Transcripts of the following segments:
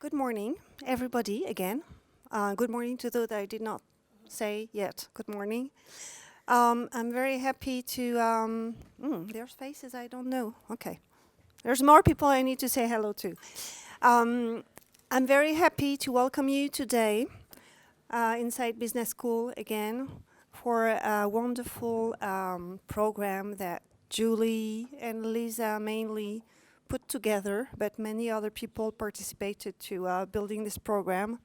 Good morning, everybody, again. Good morning to those that I did not say yet. Good morning. I'm very happy to... there's faces I don't know. Okay. There's more people I need to say hello to. I'm very happy to welcome you today inside Business School again for a wonderful program that Julie and Lisa mainly put together, but many other people participated to building this program.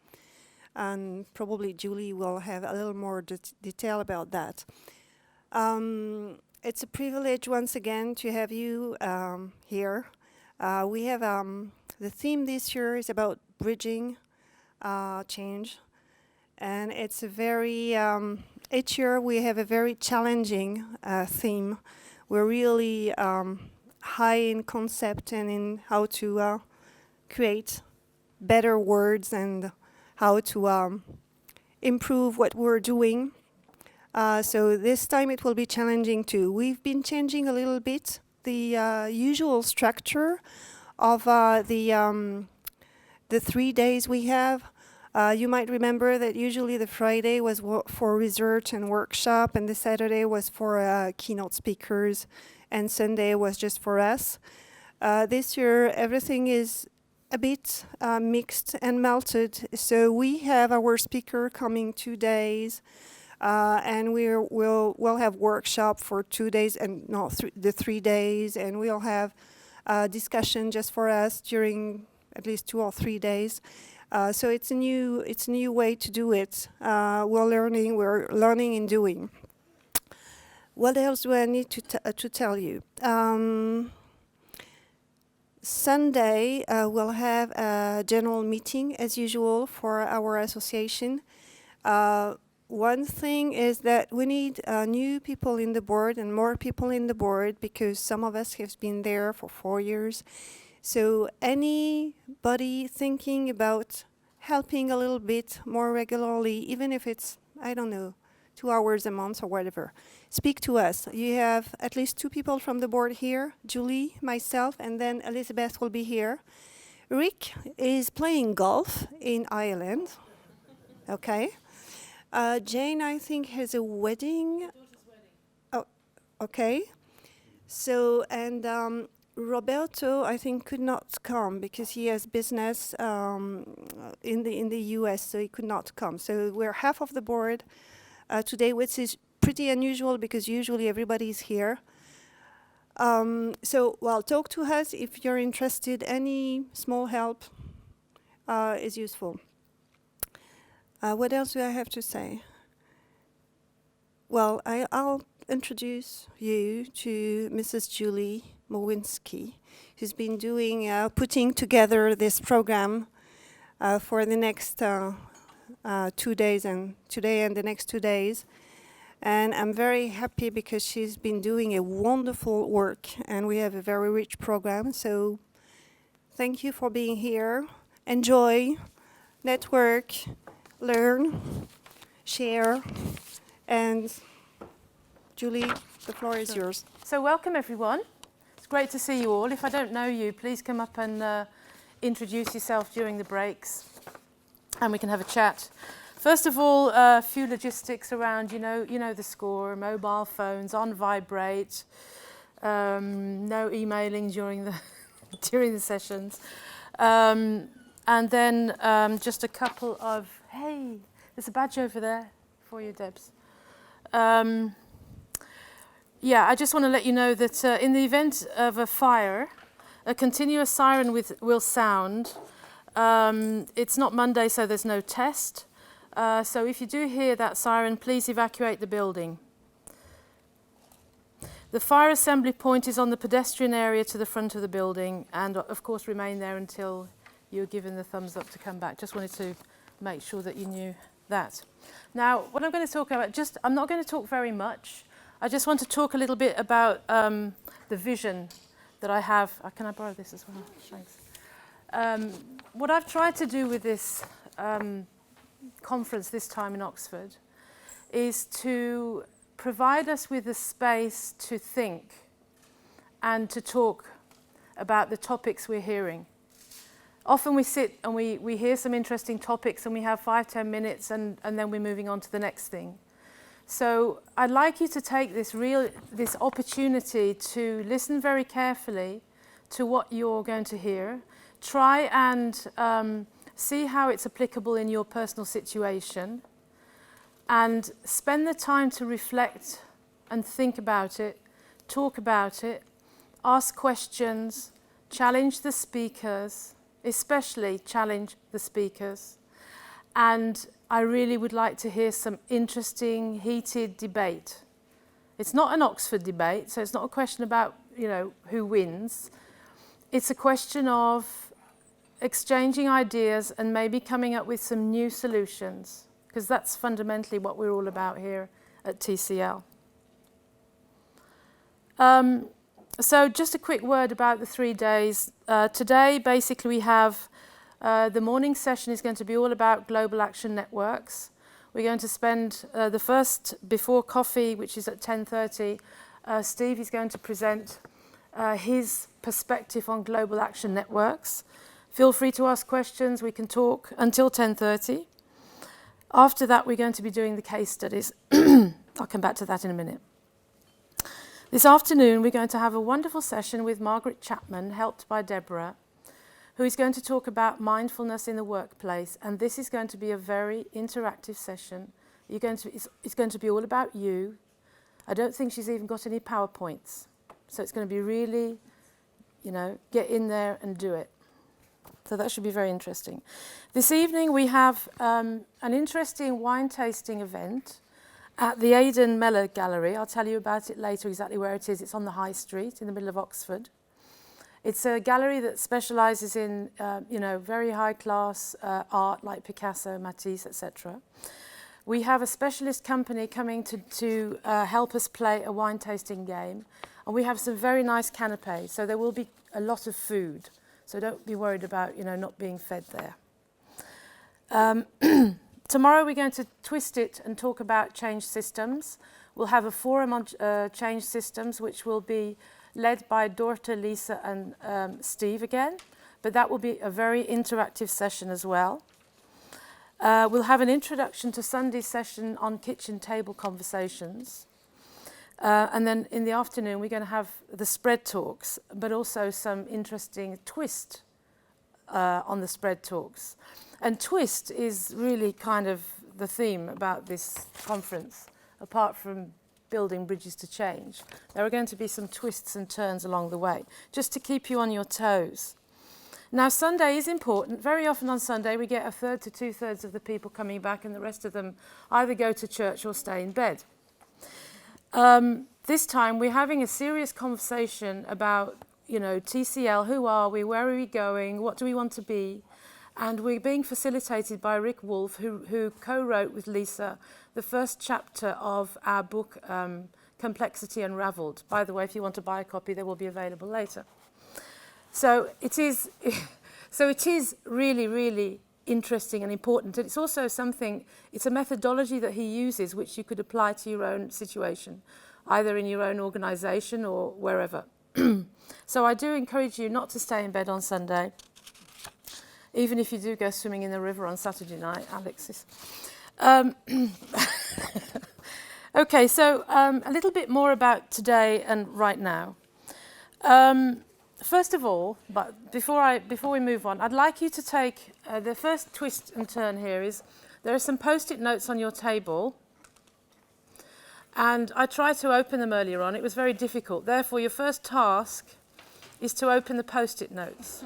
And probably Julie will have a little more detail about that. It's a privilege once again to have you here. We have the theme this year is about bridging change, and it's a very each year we have a very challenging theme. We're really high in concept and in how to create better words and how to improve what we're doing. So this time it will be challenging too. We've been changing a little bit the usual structure of the 3 days we have. You might remember that usually the Friday was for research and workshop, and the Saturday was for keynote speakers, and Sunday was just for us. This year everything is a bit mixed and melted. So we have our speaker coming 2 days, and we'll have workshop for 2 days and the 3 days, and we'll have discussion just for us during at least 2 or 3 days. So it's a new way to do it. We're learning in doing. What else do I need to tell you? Sunday we'll have a general meeting as usual for our association. One thing is that we need new people in the board and more people in the board because some of us have been there for 4 years. So anybody thinking about helping a little bit more regularly, even if it's, I don't know, 2 hours a month or whatever, speak to us. You have at least 2 people from the board here, Julie, myself, and then Elizabeth will be here. Rick is playing golf in Ireland. Okay. Jane, I think, has a wedding. Oh, okay. So, and Roberto, I think, could not come because he has business in the US, so he could not come. So we're half of the board today, which is pretty unusual because usually everybody's here. Well, talk to us if you're interested. Any small help is useful. What else do I have to say? Well, I'll introduce you to Mrs. Julie Mowinski, who's been putting together this program for the next 2 days, and today and the next 2 days. And I'm very happy because she's been doing a wonderful work, and we have a very rich program. So thank you for being here. Enjoy, network, learn, share, and Julie, the floor is yours. So welcome everyone. It's great to see you all. If I don't know you, please come up and introduce yourself during the breaks and we can have a chat. First of all, a few logistics around, you know the score, mobile phones on vibrate, no emailing during the sessions. And then just a couple of, hey, there's a badge over there for you, Debs. Yeah, I just want to let you know that in the event of a fire, a continuous siren will sound. It's not Monday, so there's no test. So if you do hear that siren, please evacuate the building. The fire assembly point is on the pedestrian area to the front of the building, and of course remain there until you're given the thumbs up to come back. Just wanted to make sure that you knew that. Now, what I'm going to talk about, I'm not going to talk very much. I just want to talk a little bit about the vision that I have. Can I borrow this as well? Thanks. What I've tried to do with this conference this time in Oxford is to provide us with a space to think and to talk about the topics we're hearing. Often we sit and we hear some interesting topics and we have 5-10 minutes and then we're moving on to the next thing. So I'd like you to take this opportunity to listen very carefully to what you're going to hear. Try and see how it's applicable in your personal situation, and spend the time to reflect and think about it, talk about it, ask questions, challenge the speakers, especially challenge the speakers. And I really would like to hear some interesting, heated debate. It's not an Oxford debate, so it's not a question about, who wins. It's a question of exchanging ideas and maybe coming up with some new solutions, because that's fundamentally what we're all about here at TCL. So just a quick word about the 3 days. Today, basically, we have the morning session is going to be all about global action networks. We're going to spend the first before coffee, which is at 10:30. Steve is going to present his perspective on global action networks. Feel free to ask questions. We can talk until 10:30. After that, we're going to be doing the case studies. I'll come back to that in a minute. This afternoon, we're going to have a wonderful session with Margaret Chapman, helped by Deborah, who is going to talk about mindfulness in the workplace. And this is going to be a very interactive session. It's going to be all about you. I don't think she's even got any PowerPoints. So it's going to be really, get in there and do it. So that should be very interesting. This evening, we have an interesting wine tasting event at the Aidan Mellor Gallery. I'll tell you about it later, exactly where it is. It's on the High Street in the middle of Oxford. It's a gallery that specialises in, very high-class art like Picasso, Matisse, etc. We have a specialist company coming to help us play a wine tasting game. And we have some very nice canapés, so there will be a lot of food. So don't be worried about, not being fed there. Tomorrow we're going to twist it and talk about change systems. We'll have a forum on change systems, which will be led by Dorte, Lisa and Steve again. But that will be a very interactive session as well. We'll have an introduction to Sunday's session on kitchen table conversations. And then in the afternoon, we're going to have the spread talks, but also some interesting twist on the spread talks. And twist is really kind of the theme about this conference, apart from building bridges to change. There are going to be some twists and turns along the way, just to keep you on your toes. Now, Sunday is important. Very often on Sunday, we get 1/3 to 2/3 of the people coming back, and the rest of them either go to church or stay in bed. This time, we're having a serious conversation about, TCL, who are we, where are we going, what do we want to be? And we're being facilitated by Rick Wolf, who co-wrote with Lisa the first chapter of our book, Complexity Unravelled. By the way, if you want to buy a copy, they will be available later. So it is really, really interesting and important. And it's also it's a methodology that he uses which you could apply to your own situation, either in your own organisation or wherever. So I do encourage you not to stay in bed on Sunday, even if you do go swimming in the river on Saturday night, Alexis. Okay, so a little bit more about today and right now. First of all, but before we move on, I'd like you to take the first twist and turn here is there are some post-it notes on your table. And I tried to open them earlier on. It was very difficult. Therefore, your first task is to open the post-it notes.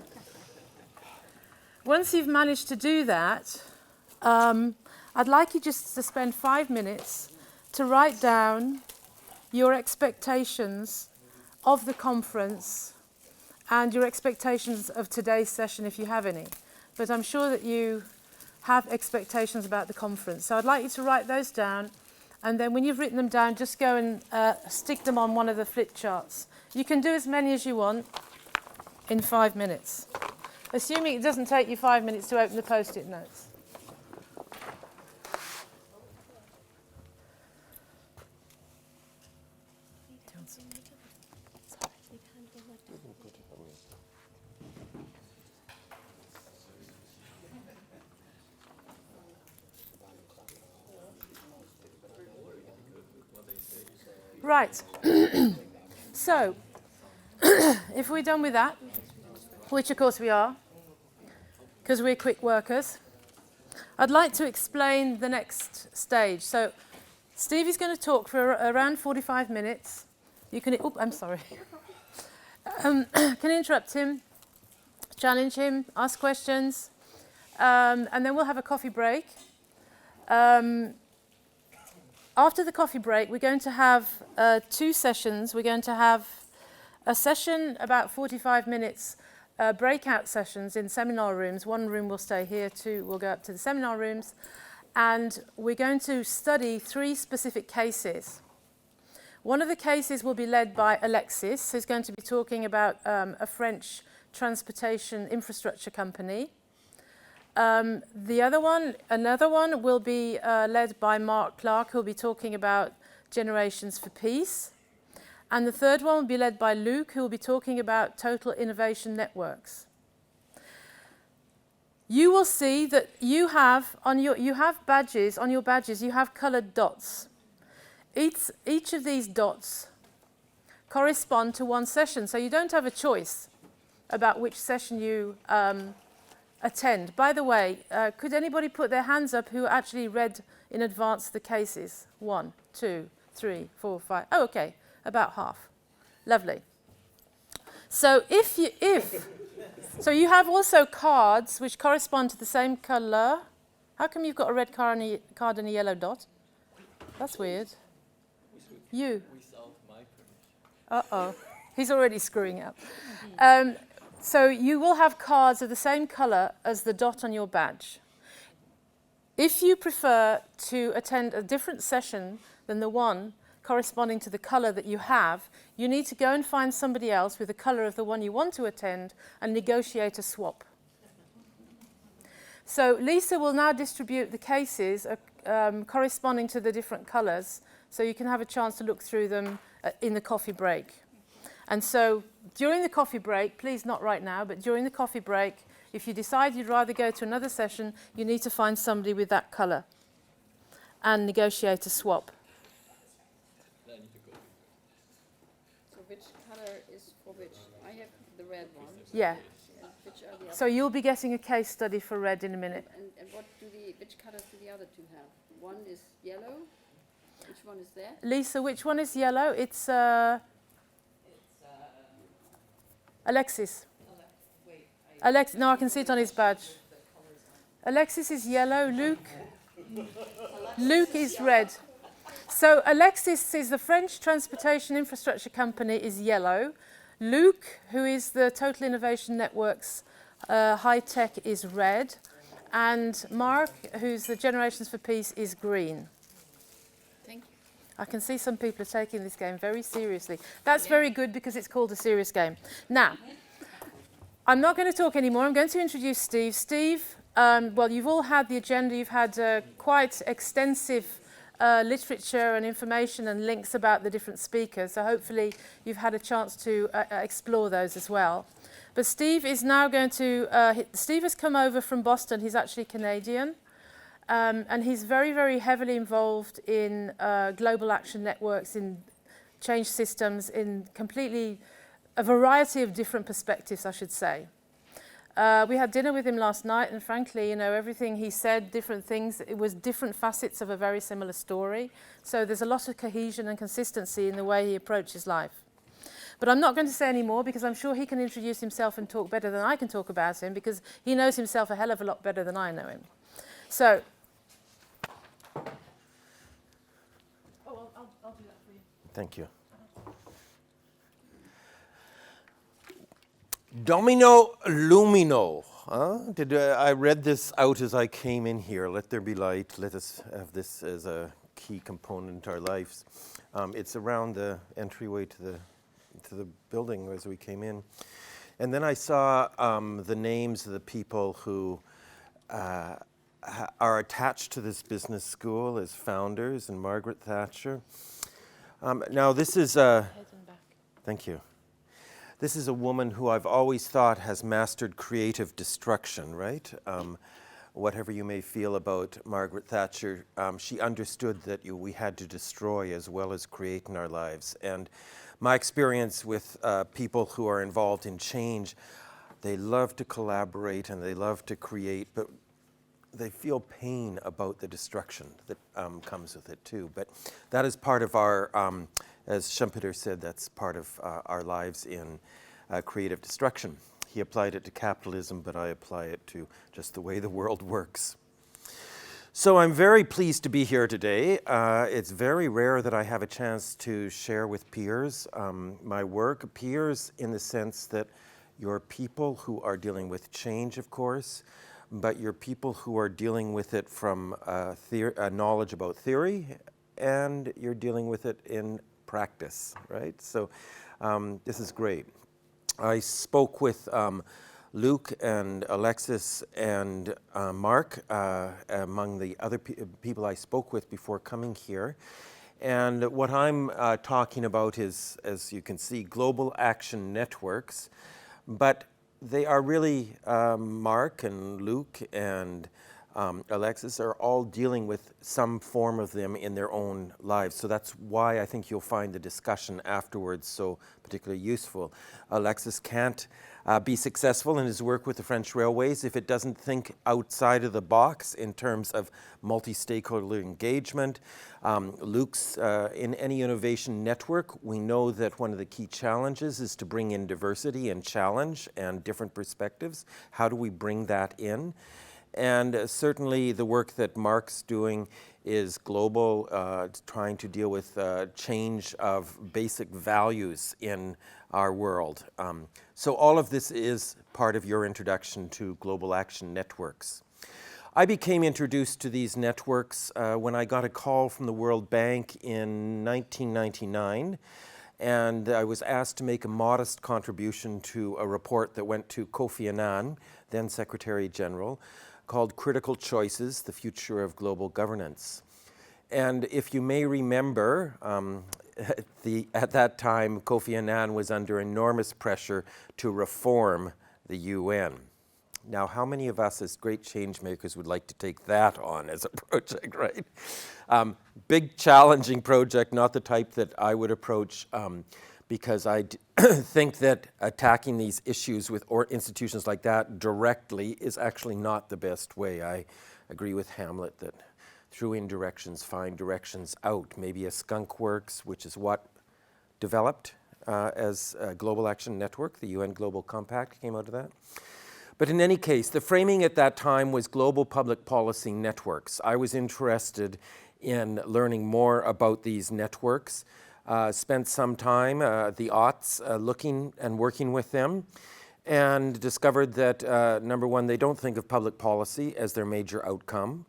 Once you've managed to do that, I'd like you just to spend 5 minutes to write down your expectations of the conference and your expectations of today's session, if you have any. But I'm sure that you have expectations about the conference. So I'd like you to write those down, and then when you've written them down, just go and stick them on one of the flip charts. You can do as many as you want in 5 minutes, assuming it doesn't take you 5 minutes to open the post-it notes. Right. So, if we're done with that, which of course we are, because we're quick workers, I'd like to explain the next stage. So, Steve is going to talk for around 45 minutes. You can, I'm sorry. Can interrupt him, challenge him, ask questions, and then we'll have a coffee break. After the coffee break, we're going to have 2 sessions. We're going to have a session about 45 minutes, breakout sessions in seminar rooms. One room will stay here, 2 will go up to the seminar rooms. And we're going to study 3 specific cases. One of the cases will be led by Alexis, who's going to be talking about a French transportation infrastructure company. Another one will be led by Mark Clark, who'll be talking about Generations for Peace. And the third one will be led by Luke, who will be talking about Total Innovation Networks. You will see that you have badges. On your badges, you have coloured dots. Each of these dots correspond to one session, so you don't have a choice about which session you attend. By the way, could anybody put their hands up who actually read in advance the cases? 1, 2, 3, 4, 5. Oh, okay, about half. Lovely. So so you have also cards which correspond to the same colour. How come you've got a red card and a yellow dot? That's weird. You. Uh-oh. He's already screwing up. So you will have cards of the same colour as the dot on your badge. If you prefer to attend a different session than the one corresponding to the colour that you have, you need to go and find somebody else with the colour of the one you want to attend and negotiate a swap. So Lisa will now distribute the cases corresponding to the different colours, so you can have a chance to look through them in the coffee break. And so during the coffee break, please not right now, but during the coffee break, if you decide you'd rather go to another session, you need to find somebody with that colour and negotiate a swap. So which colour is for which? I have the red one. Yeah. And which are the other? So you'll be getting a case study for red in a minute. And which colours do the other 2 have? One is yellow. Which one is there? Lisa, which one is yellow? It's Alexis. No, I can see it on his badge. Alexis is yellow. Luke is red. So Alexis is the French transportation infrastructure company, is yellow. Luke, who is the Total Innovation Networks high tech, is red. And Mark, who's the Generations for Peace, is green. Thank you. I can see some people are taking this game very seriously. That's very good because it's called a serious game. Now, I'm not going to talk anymore. I'm going to introduce Steve. Steve, well, you've all had the agenda. You've had quite extensive literature and information and links about the different speakers. So hopefully you've had a chance to explore those as well. But Steve is now going to, Steve has come over from Boston. He's actually Canadian. And he's very, very heavily involved in global action networks, in change systems, in completely a variety of different perspectives, I should say. We had dinner with him last night, and frankly, you know, everything he said, different things, it was different facets of a very similar story. So there's a lot of cohesion and consistency in the way he approaches life. But I'm not going to say any more because I'm sure he can introduce himself and talk better than I can talk about him, because he knows himself a hell of a lot better than I know him. So, I'll do that for you. Thank you. Domino Lumino. I read this out as I came in here. Let there be light. Let us have this as a key component to our lives. It's around the entryway to the building as we came in. And then I saw the names of the people who are attached to this business school as founders, and Margaret Thatcher. Now this is thank you. This is a woman who I've always thought has mastered creative destruction, right? whatever you may feel about Margaret Thatcher, she understood that we had to destroy as well as create in our lives. And my experience with people who are involved in change, they love to collaborate and they love to create, but they feel pain about the destruction that comes with it too. But that is part of our, as Schumpeter said, that's part of our lives in creative destruction. He applied it to capitalism, but I apply it to just the way the world works. So I'm very pleased to be here today. It's very rare that I have a chance to share with peers my work. Peers in the sense that you're people who are dealing with change, of course, but you're people who are dealing with it from knowledge about theory, and you're dealing with it in practice, right? So this is great. I spoke with Luke and Alexis and Mark, among the other people I spoke with before coming here. And what I'm talking about is, as you can see, global action networks. But they are really, Mark and Luke and Alexis are all dealing with some form of them in their own lives. So that's why I think you'll find the discussion afterwards so particularly useful. Alexis can't be successful in his work with the French Railways if it doesn't think outside of the box in terms of multi-stakeholder engagement. Luke's in any innovation network, we know that one of the key challenges is to bring in diversity and challenge and different perspectives. How do we bring that in? And certainly the work that Mark's doing is global, trying to deal with change of basic values in our world. So all of this is part of your introduction to global action networks. I became introduced to these networks when I got a call from the World Bank in 1999, and I was asked to make a modest contribution to a report that went to Kofi Annan, then Secretary General, called Critical Choices, the Future of Global Governance. And if you may remember, at that time, Kofi Annan was under enormous pressure to reform the UN. Now, how many of us as great change makers would like to take that on as a project, right? Big, challenging project, not the type that I would approach, because I think that attacking these issues with institutions like that directly is actually not the best way. I agree with Hamlet that through indirections, find directions out. Maybe a skunk works, which is what developed as a Global Action Network. The UN Global Compact came out of that. But in any case, the framing at that time was global public policy networks. I was interested in learning more about these networks. Spent some time, the aughts, looking and working with them, and discovered that, number one, they don't think of public policy as their major outcome.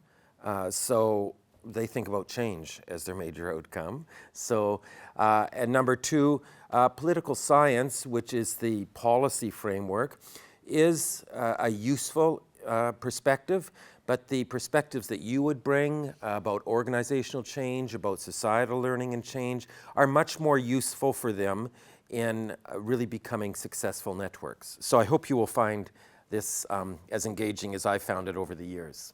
So they think about change as their major outcome. So, and number two, political science, which is the policy framework, is a useful perspective, but the perspectives that you would bring about organizational change, about societal learning and change, are much more useful for them in really becoming successful networks. So I hope you will find this as engaging as I found it over the years.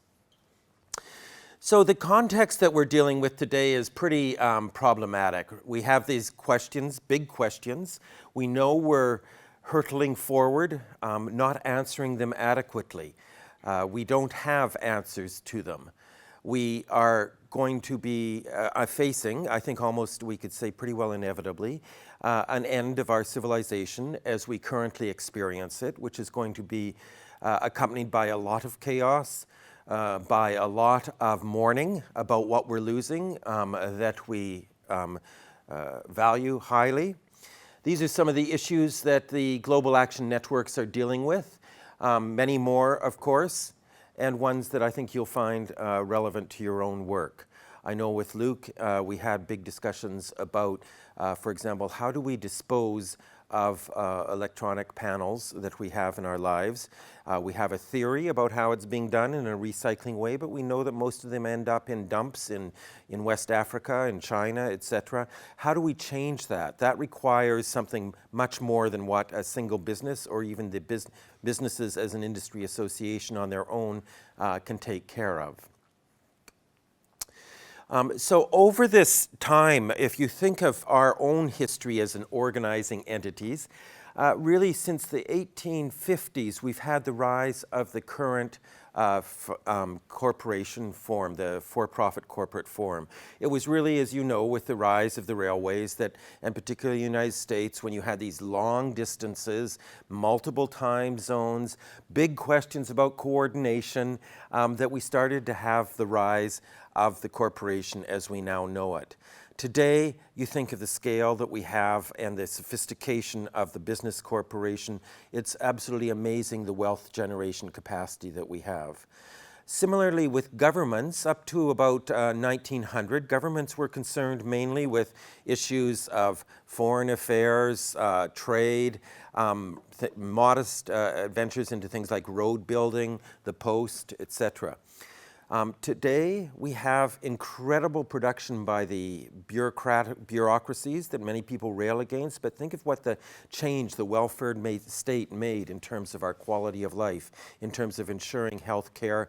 So the context that we're dealing with today is pretty problematic. We have these questions, big questions. We know we're hurtling forward, not answering them adequately. We don't have answers to them. We are going to be facing, I think almost we could say pretty well inevitably, an end of our civilization as we currently experience it, which is going to be accompanied by a lot of chaos, by a lot of mourning about what we're losing that we value highly. These are some of the issues that the global action networks are dealing with. Many more, of course, and ones that I think you'll find relevant to your own work. I know with Luke, we had big discussions about, for example, how do we dispose of electronic panels that we have in our lives. We have a theory about how it's being done in a recycling way, but we know that most of them end up in dumps in West Africa, in China, etc. How do we change that? That requires something much more than what a single business or even the businesses as an industry association on their own can take care of. So over this time, if you think of our own history as an organizing entities, really since the 1850s, we've had the rise of the current corporation form, the for-profit corporate form. It was really, as you know, with the rise of the railways that, and particularly in the United States, when you had these long distances, multiple time zones, big questions about coordination, that we started to have the rise of the corporation as we now know it. Today, you think of the scale that we have and the sophistication of the business corporation. It's absolutely amazing the wealth generation capacity that we have. Similarly with governments, up to about 1900, governments were concerned mainly with issues of foreign affairs, trade, modest ventures into things like road building, the post, etc. Today, we have incredible production by the bureaucracies that many people rail against, but think of what the change the welfare state made in terms of our quality of life, in terms of ensuring health care,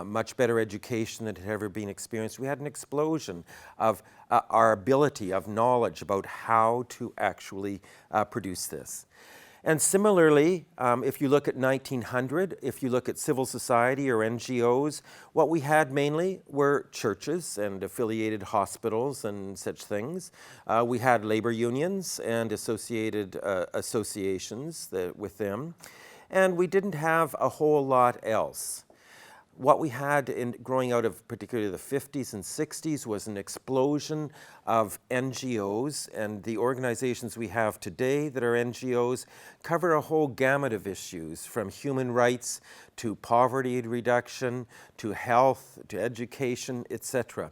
much better education than had ever been experienced. We had an explosion of our ability of knowledge about how to actually produce this. And similarly, if you look at 1900, if you look at civil society or NGOs, what we had mainly were churches and affiliated hospitals and such things. We had labor unions and associated associations with them. And we didn't have a whole lot else. What we had in growing out of particularly the 50s and 60s was an explosion of NGOs, and the organizations we have today that are NGOs cover a whole gamut of issues, from human rights to poverty reduction to health to education, etc.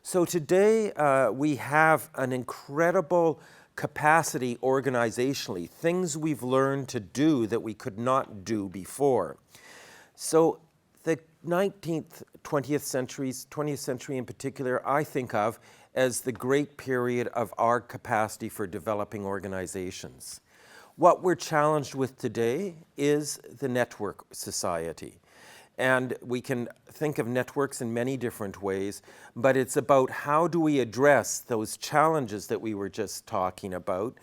So today we have an incredible capacity organizationally, things we've learned to do that we could not do before. So the 19th, 20th centuries, 20th century in particular, I think of as the great period of our capacity for developing organizations. What we're challenged with today is the network society. And we can think of networks in many different ways, but it's about how do we address those challenges that we were just talking about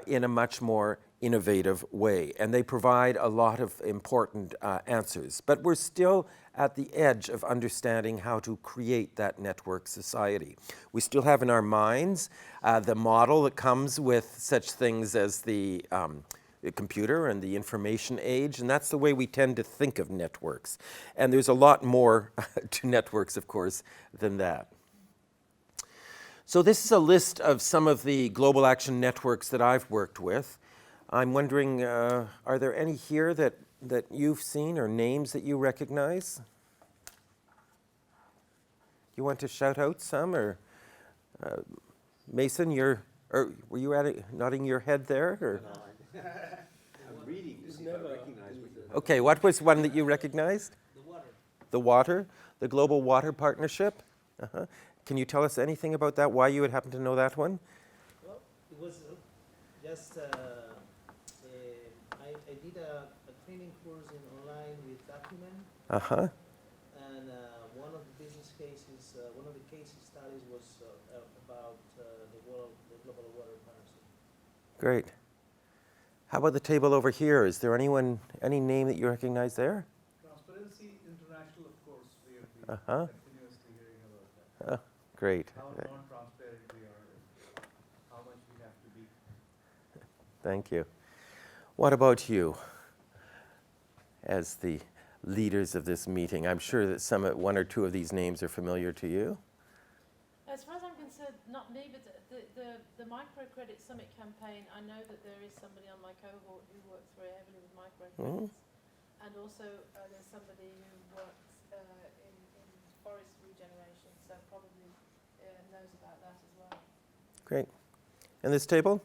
in a much more innovative way. And they provide a lot of important answers. But we're still at the edge of understanding how to create that network society. We still have in our minds the model that comes with such things as the computer and the information age, and that's the way we tend to think of networks. And there's a lot more to networks, of course, than that. So this is a list of some of the global action networks that I've worked with. I'm wondering, are there any here that you've seen or names that you recognize? You want to shout out some, or Mason, were you nodding your head there? Or? I'm reading to see if I recognize what Okay, what was one that you recognized? The water. The water, the Global Water Partnership. Uh-huh. Can you tell us anything about that? Why you would happen to know that one? Well, it was just I did a training course online with Document, Uh-huh. and one of the business cases, one of the case studies was about the Global Water Partnership. Great. How about the table over here? Is there any name that you recognize there? Transparency International, of course, we have been Uh-huh. continuously hearing about that. Great. How non-transparent we are, how much we have to be. Thank you. What about you, as the leaders of this meeting? I'm sure that one or two of these names are familiar to you. As far as I'm concerned, not me, but the Microcredit Summit campaign, I know that there is somebody on my cohort who works very heavily with microcredits. And also there's somebody who works in forest regeneration, so probably knows about that as well. Great. And this table?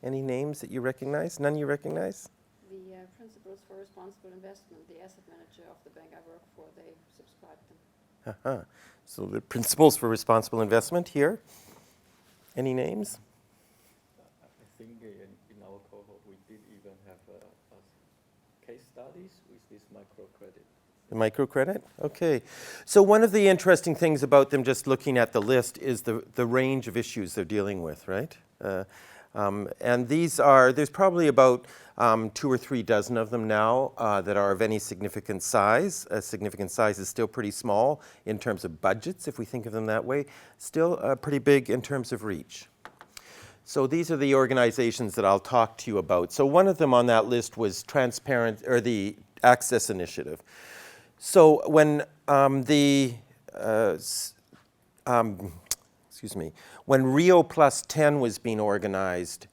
Any names that you recognize? None you recognize? The Principles for Responsible Investment, the asset manager of the bank I work for, they subscribe them. Uh-huh. So the Principles for Responsible Investment here. Any names? I think in our cohort we did even have case studies with this microcredit. The microcredit? Okay. So one of the interesting things about them, just looking at the list, is the range of issues they're dealing with, right? And these are, there's probably about 2 or 3 dozen of them now that are of any significant size. Significant size is still pretty small in terms of budgets, if we think of them that way. Still pretty big in terms of reach. So these are the organizations that I'll talk to you about. So one of them on that list was the Access Initiative. So when when Rio Plus 10 was being organized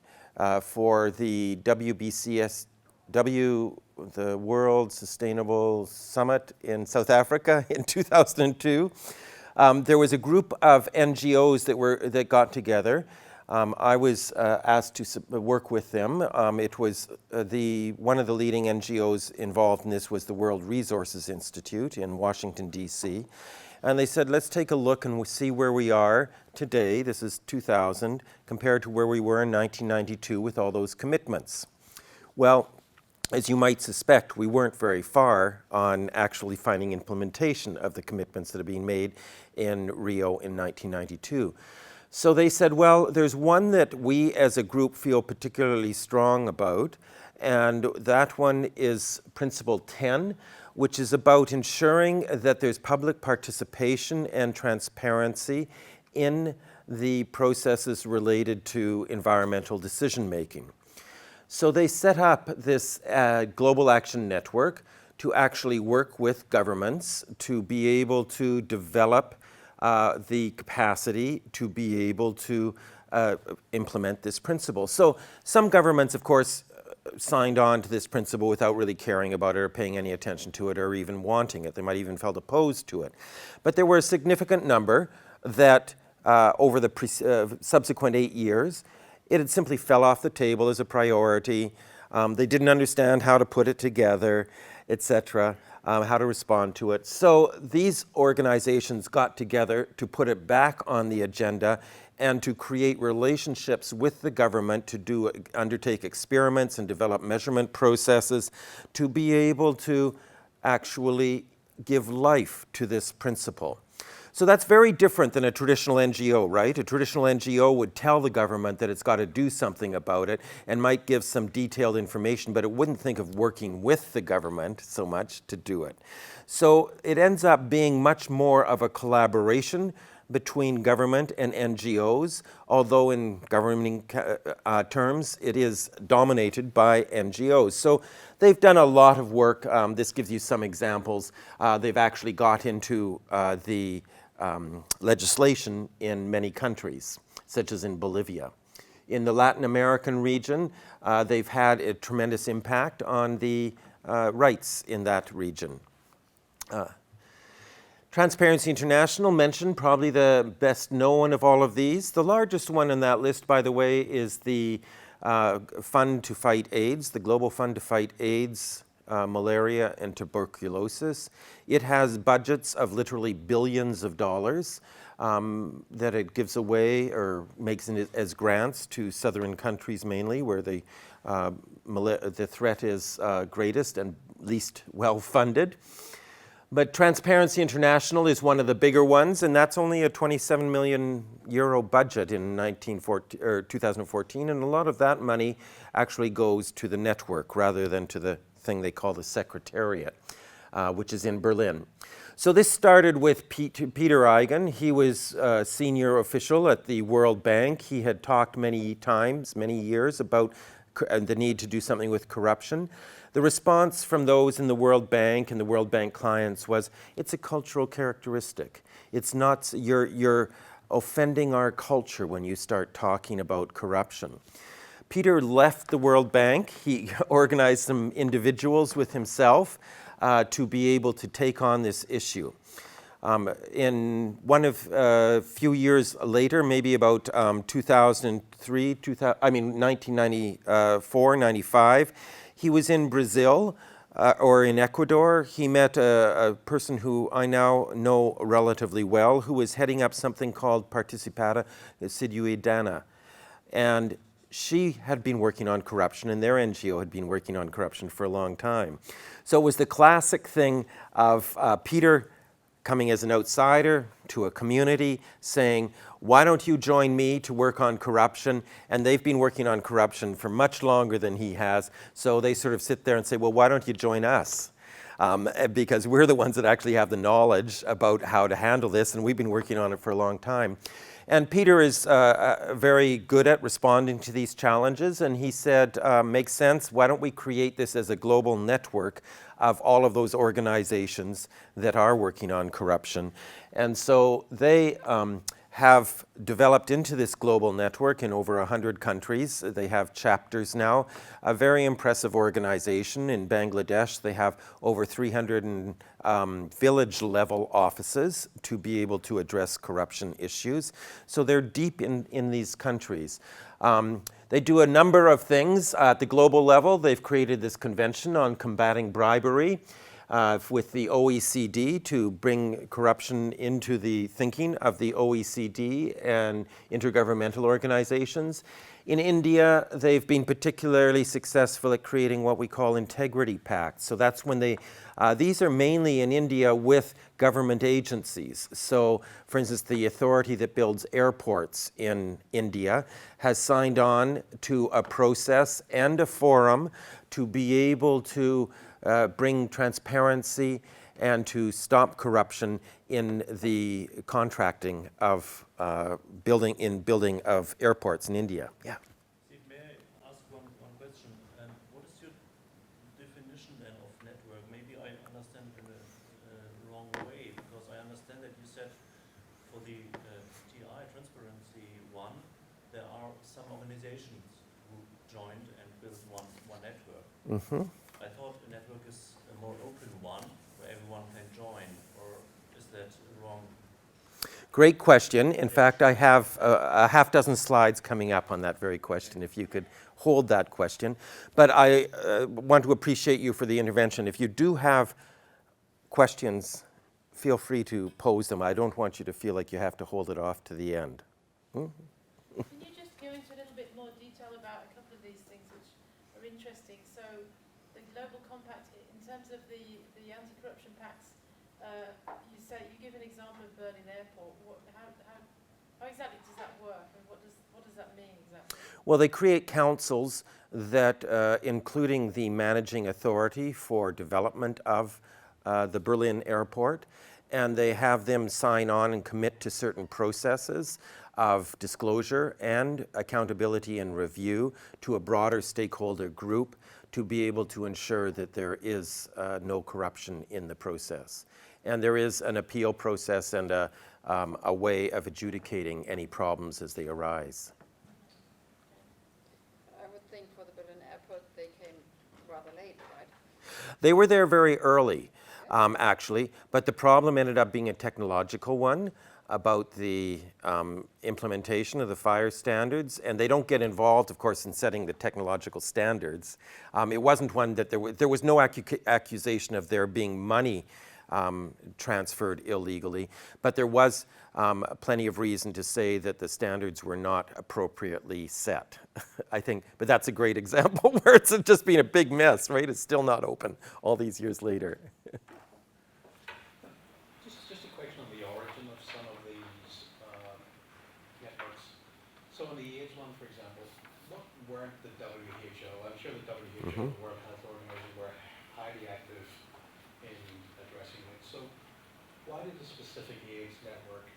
for the WBCS, the World Sustainable Summit in South Africa in 2002, there was a group of NGOs that got together. I was asked to work with them. It was one of the leading NGOs involved in this was the World Resources Institute in Washington, D.C. And they said, let's take a look and see where we are today, this is 2000, compared to where we were in 1992 with all those commitments. Well, as you might suspect, we weren't very far on actually finding implementation of the commitments that are being made in Rio in 1992. So they said, well, there's one that we as a group feel particularly strong about, and that one is Principle 10, which is about ensuring that there's public participation and transparency in the processes related to environmental decision making. So they set up this Global Action Network to actually work with governments to be able to develop the capacity to be able to implement this principle. So some governments, of course, signed on to this principle without really caring about it or paying any attention to it or even wanting it. They might even felt opposed to it. But there were a significant number that over the subsequent 8 years, it had simply fell off the table as a priority. They didn't understand how to put it together, etc., how to respond to it. So these organizations got together to put it back on the agenda and to create relationships with the government to undertake experiments and develop measurement processes to be able to actually give life to this principle. So that's very different than a traditional NGO, right? A traditional NGO would tell the government that it's got to do something about it and might give some detailed information, but it wouldn't think of working with the government so much to do it. So it ends up being much more of a collaboration between government and NGOs, although in governing terms, it is dominated by NGOs. So they've done a lot of work. This gives you some examples. They've actually got into the legislation in many countries, such as in Bolivia. In the Latin American region, they've had a tremendous impact on the rights in that region. Transparency International mentioned, probably the best known of all of these. The largest one on that list, by the way, is the Fund to Fight AIDS, the Global Fund to Fight AIDS, malaria, and tuberculosis. It has budgets of literally billions of dollars that it gives away or makes as grants to southern countries mainly, where the threat is greatest and least well-funded. But Transparency International is one of the bigger ones, and that's only a 27 million euro budget in 2014, and a lot of that money actually goes to the network rather than to the thing they call the Secretariat, which is in Berlin. So this started with Peter Eigen. He was a senior official at the World Bank. He had talked many times, many years, about the need to do something with corruption. The response from those in the World Bank and the World Bank clients was, it's a cultural characteristic. It's not, you're offending our culture when you start talking about corruption. Peter left the World Bank. He organized some individuals with himself to be able to take on this issue. In one of a few years later, maybe about 2003, 1994, 95, he was in Brazil or in Ecuador. He met a person who I now know relatively well, who was heading up something called Participada Cidadana. And she had been working on corruption, and their NGO had been working on corruption for a long time. So it was the classic thing of Peter coming as an outsider to a community saying, why don't you join me to work on corruption? And they've been working on corruption for much longer than he has. So they sort of sit there and say, well, why don't you join us? Because we're the ones that actually have the knowledge about how to handle this, and we've been working on it for a long time. And Peter is very good at responding to these challenges, and he said, makes sense, why don't we create this as a global network of all of those organizations that are working on corruption. And so they have developed into this global network in over 100 countries. They have chapters now. A very impressive organization in Bangladesh. They have over 300 village-level offices to be able to address corruption issues. So they're deep in these countries. They do a number of things at the global level. They've created this convention on combating bribery with the OECD to bring corruption into the thinking of the OECD and intergovernmental organizations. In India, they've been particularly successful at creating what we call integrity pacts. So that's when these are mainly in India with government agencies. So, for instance, the authority that builds airports in India has signed on to a process and a forum to be able to bring transparency and to stop corruption in the contracting of building of airports in India. Yeah. Steve, may I ask one question? What is your definition then of network? Maybe I understand it in a wrong way, because I understand that you said for the TI Transparency one, there are some organizations who joined and built one network. Mm-hmm. I thought a network is a more open one where everyone can join, or is that wrong? Great question. In fact, I have a half dozen slides coming up on that very question, if you could hold that question. But I want to appreciate you for the intervention. If you do have questions, feel free to pose them. I don't want you to feel like you have to hold it off to the end. Can you just go into a little bit more detail about a couple of these things which are interesting? So the Global Compact, in terms of the anti-corruption pacts, you give an example of Berlin Airport. How exactly does that work, and what does that mean exactly? Well, they create councils that, including the managing authority for development of the Berlin Airport, and they have them sign on and commit to certain processes of disclosure and accountability and review to a broader stakeholder group to be able to ensure that there is no corruption in the process. And there is an appeal process and a way of adjudicating any problems as they arise. I would think for the Berlin Airport, they came rather late, right? They were there very early, actually, but the problem ended up being a technological one about the implementation of the fire standards, and they don't get involved, of course, in setting the technological standards. It wasn't one that there was no accusation of there being money transferred illegally, but there was plenty of reason to say that the standards were not appropriately set, I think. But that's a great example where it's just been a big mess, right? It's still not open all these years later. Just a question on the origin of some of these networks. So on the AIDS one, for example, what weren't the WHO? I'm sure the WHO, the World Health Organization, were highly active in addressing it. So why did the specific AIDS network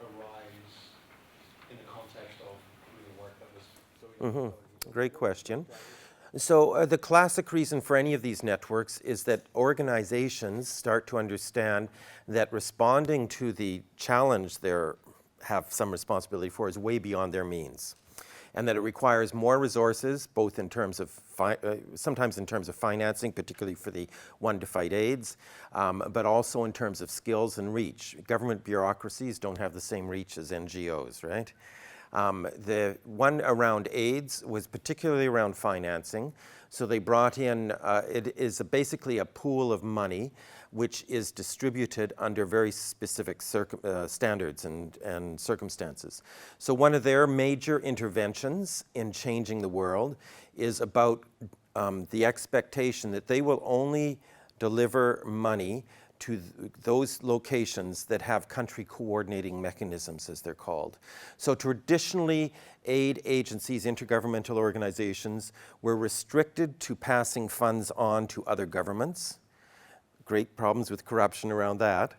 arise in the context of the work that was going on? Great question. So the classic reason for any of these networks is that organizations start to understand that responding to the challenge they have some responsibility for is way beyond their means. and that it requires more resources, both in terms of, sometimes in terms of financing, particularly for the one to fight AIDS, but also in terms of skills and reach. Government bureaucracies don't have the same reach as NGOs, right? The one around AIDS was particularly around financing. So they brought in, it is basically a pool of money which is distributed under very specific standards and circumstances. So one of their major interventions in changing the world is about the expectation that they will only deliver money to those locations that have country coordinating mechanisms, as they're called. So traditionally, aid agencies, intergovernmental organizations, were restricted to passing funds on to other governments. Great problems with corruption around that.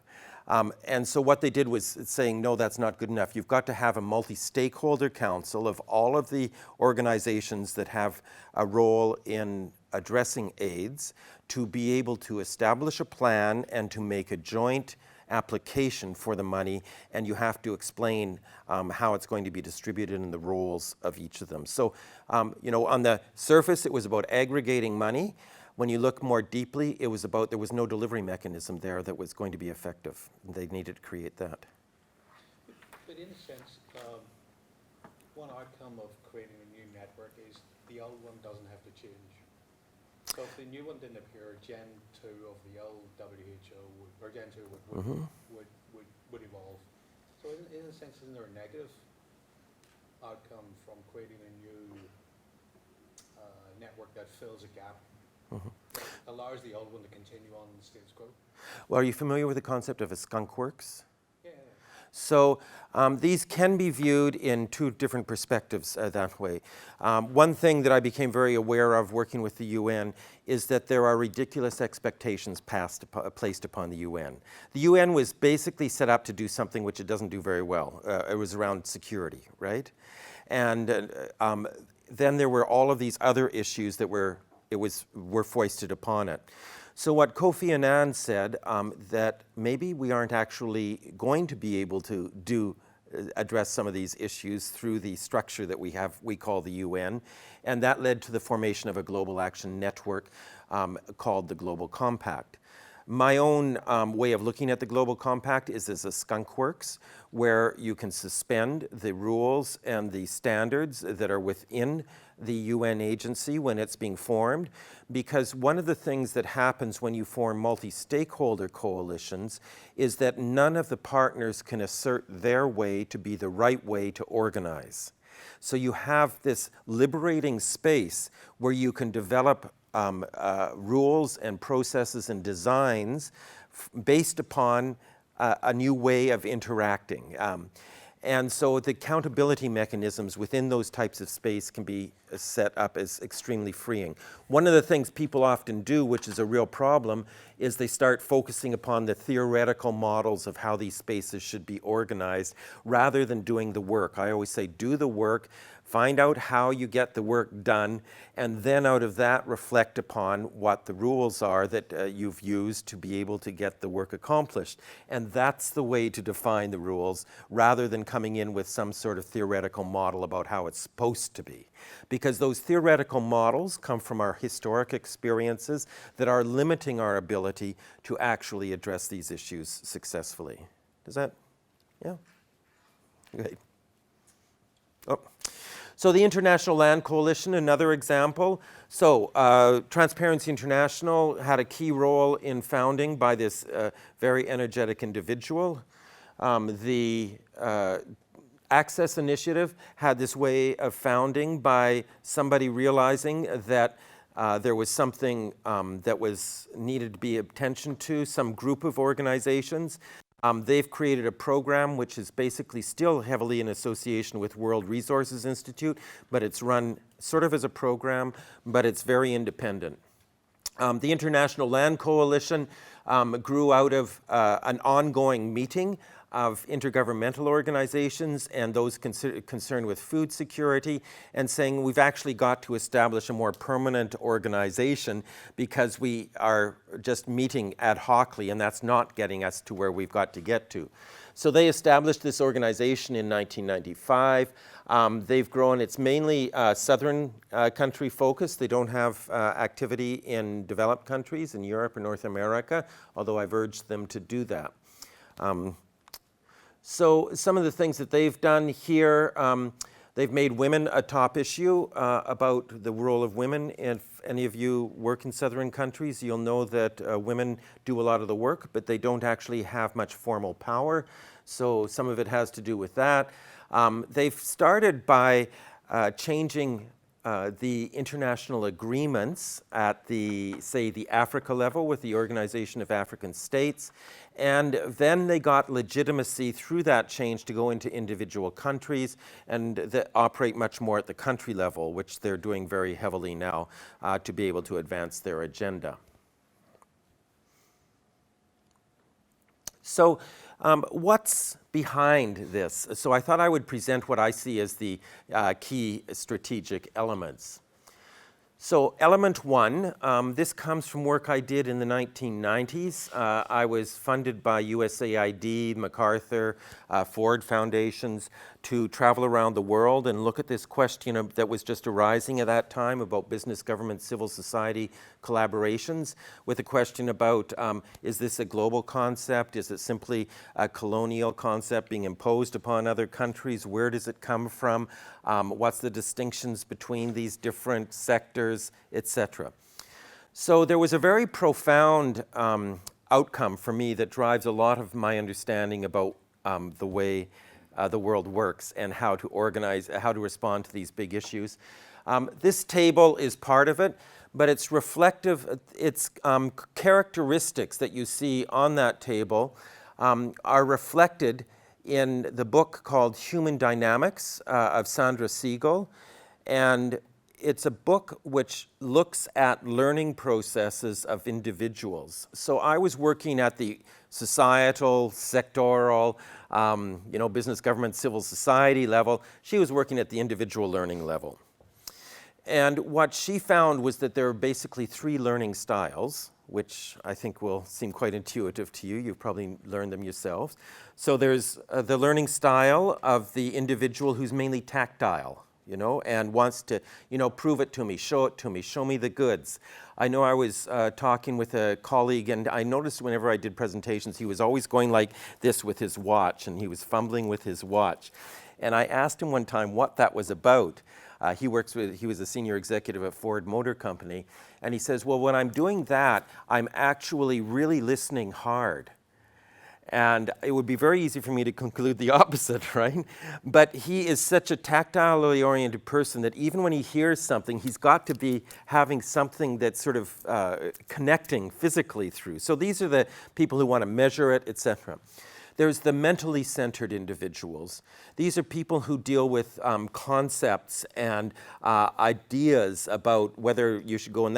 And so what they did was saying, no, that's not good enough. You've got to have a multi-stakeholder council of all of the organizations that have a role in addressing AIDS to be able to establish a plan and to make a joint application for the money, and you have to explain how it's going to be distributed and the roles of each of them. So, you know, on the surface, it was about aggregating money. When you look more deeply, it was about, there was no delivery mechanism there that was going to be effective. They needed to create that. But in a sense, one outcome of creating a new network is the old one doesn't have to change. So if the new one didn't appear, Gen 2 of the old WHO would, or Gen 2 would evolve. So in a sense, isn't there a negative outcome from creating a new network that fills a gap? Allows the old one to continue on the status quo? Well, are you familiar with the concept of a skunk works? Yeah. So these can be viewed in two different perspectives that way. One thing that I became very aware of working with the UN is that there are ridiculous expectations placed upon the UN. The UN was basically set up to do something which it doesn't do very well. It was around security, right? And then there were all of these other issues that were foisted upon it. So what Kofi Annan said, that maybe we aren't actually going to be able to address some of these issues through the structure that we call the UN, and that led to the formation of a global action network called the Global Compact. My own way of looking at the Global Compact is as a skunk works, where you can suspend the rules and the standards that are within the UN agency when it's being formed, because one of the things that happens when you form multi-stakeholder coalitions is that none of the partners can assert their way to be the right way to organize. So you have this liberating space where you can develop rules and processes and designs based upon a new way of interacting. And so the accountability mechanisms within those types of space can be set up as extremely freeing. One of the things people often do, which is a real problem, is they start focusing upon the theoretical models of how these spaces should be organized rather than doing the work. I always say, do the work, find out how you get the work done, and then out of that reflect upon what the rules are that you've used to be able to get the work accomplished. And that's the way to define the rules, rather than coming in with some sort of theoretical model about how it's supposed to be. Because those theoretical models come from our historic experiences that are limiting our ability to actually address these issues successfully. Does that, yeah? Great. Oh. So the International Land Coalition, another example. So Transparency International had a key role in founding by this very energetic individual. The Access Initiative had this way of founding by somebody realizing that there was something that needed to be attention to, some group of organizations. They've created a program which is basically still heavily in association with World Resources Institute, but it's run sort of as a program, but it's very independent. The International Land Coalition grew out of an ongoing meeting of intergovernmental organizations and those concerned with food security, and saying we've actually got to establish a more permanent organization because we are just meeting ad hocly, and that's not getting us to where we've got to get to. So they established this organization in 1995. They've grown. It's mainly southern country focused. They don't have activity in developed countries in Europe or North America, although I've urged them to do that. So some of the things that they've done here, they've made women a top issue about the role of women. If any of you work in southern countries, you'll know that women do a lot of the work, but they don't actually have much formal power. So some of it has to do with that. They've started by changing the international agreements at the, say, the Africa level with the Organization of African States. And then they got legitimacy through that change to go into individual countries and that operate much more at the country level, which they're doing very heavily now to be able to advance their agenda. So what's behind this? So I thought I would present what I see as the key strategic elements. So element one, this comes from work I did in the 1990s. I was funded by USAID, MacArthur, Ford Foundations to travel around the world and look at this question that was just arising at that time about business, government, civil society collaborations, with a question about is this a global concept? Is it simply a colonial concept being imposed upon other countries? Where does it come from? What's the distinctions between these different sectors, etc. So there was a very profound outcome for me that drives a lot of my understanding about the way the world works and how to organize, how to respond to these big issues. This table is part of it, but it's reflective, its characteristics that you see on that table are reflected in the book called Human Dynamics of Sandra Siegel. And it's a book which looks at learning processes of individuals. So I was working at the societal, sectoral, business, government, civil society level. She was working at the individual learning level. And what she found was that there are basically three learning styles, which I think will seem quite intuitive to you. You've probably learned them yourselves. So there's the learning style of the individual who's mainly tactile, and wants to, prove it to me, show me the goods. I know I was talking with a colleague, and I noticed whenever I did presentations, he was always going like this with his watch, and he was fumbling with his watch. And I asked him one time what that was about. He was a senior executive at Ford Motor Company, and he says, well, when I'm doing that, I'm actually really listening hard. And it would be very easy for me to conclude the opposite, right? But he is such a tactilely oriented person that even when he hears something, he's got to be having something that's sort of connecting physically through. So these are the people who want to measure it, etc. There's the mentally centered individuals. These are people who deal with concepts and ideas about whether you should go in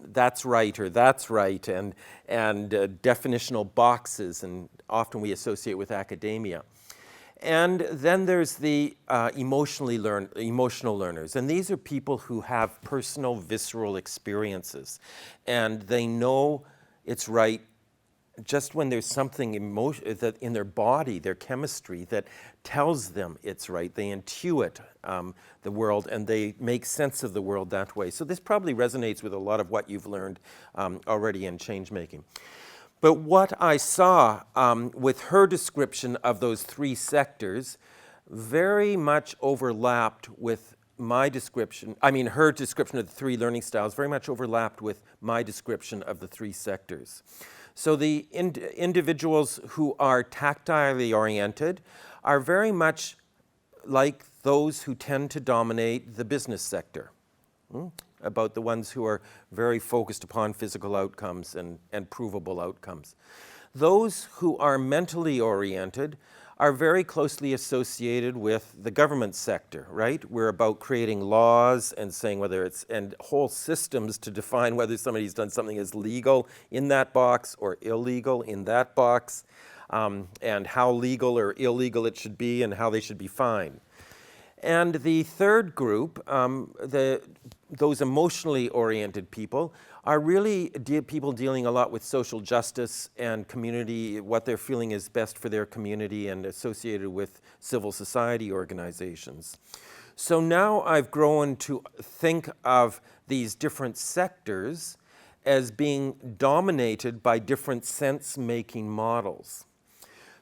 that's right or that's right, and definitional boxes, and often we associate with academia. And then there's the emotional learners, and these are people who have personal, visceral experiences, and they know it's right just when there's something that in their body, their chemistry, that tells them it's right. They intuit the world, and they make sense of the world that way. So this probably resonates with a lot of what you've learned already in change making. But what I saw with her description of those three sectors very much overlapped with my description. Her description of the three learning styles very much overlapped with my description of the three sectors. So the individuals who are tactilely oriented are very much like those who tend to dominate the business sector, about the ones who are very focused upon physical outcomes and provable outcomes. Those who are mentally oriented are very closely associated with the government sector, right? We're about creating laws and saying whether it's, and whole systems to define whether somebody's done something as legal in that box or illegal in that box, and how legal or illegal it should be and how they should be fined. And the third group, those emotionally oriented people, are really people dealing a lot with social justice and community, what they're feeling is best for their community, and associated with civil society organizations. So now I've grown to think of these different sectors as being dominated by different sense-making models.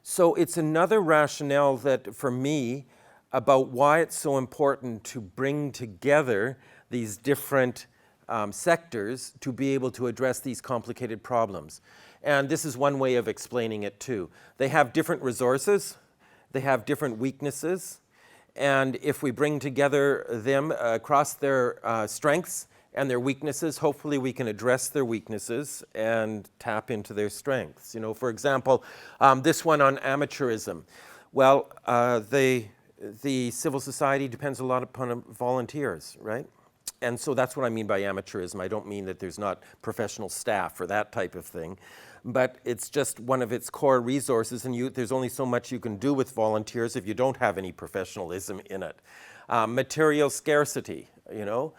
So it's another rationale that, for me, about why it's so important to bring together these different sectors to be able to address these complicated problems. And this is one way of explaining it too. They have different resources, they have different weaknesses, and if we bring together them across their strengths and their weaknesses, hopefully we can address their weaknesses and tap into their strengths. You know, for example, this one on amateurism. Well, the civil society depends a lot upon volunteers, right? And so that's what I mean by amateurism. I don't mean that there's not professional staff or that type of thing, but it's just one of its core resources, and there's only so much you can do with volunteers if you don't have any professionalism in it. Material scarcity, you know,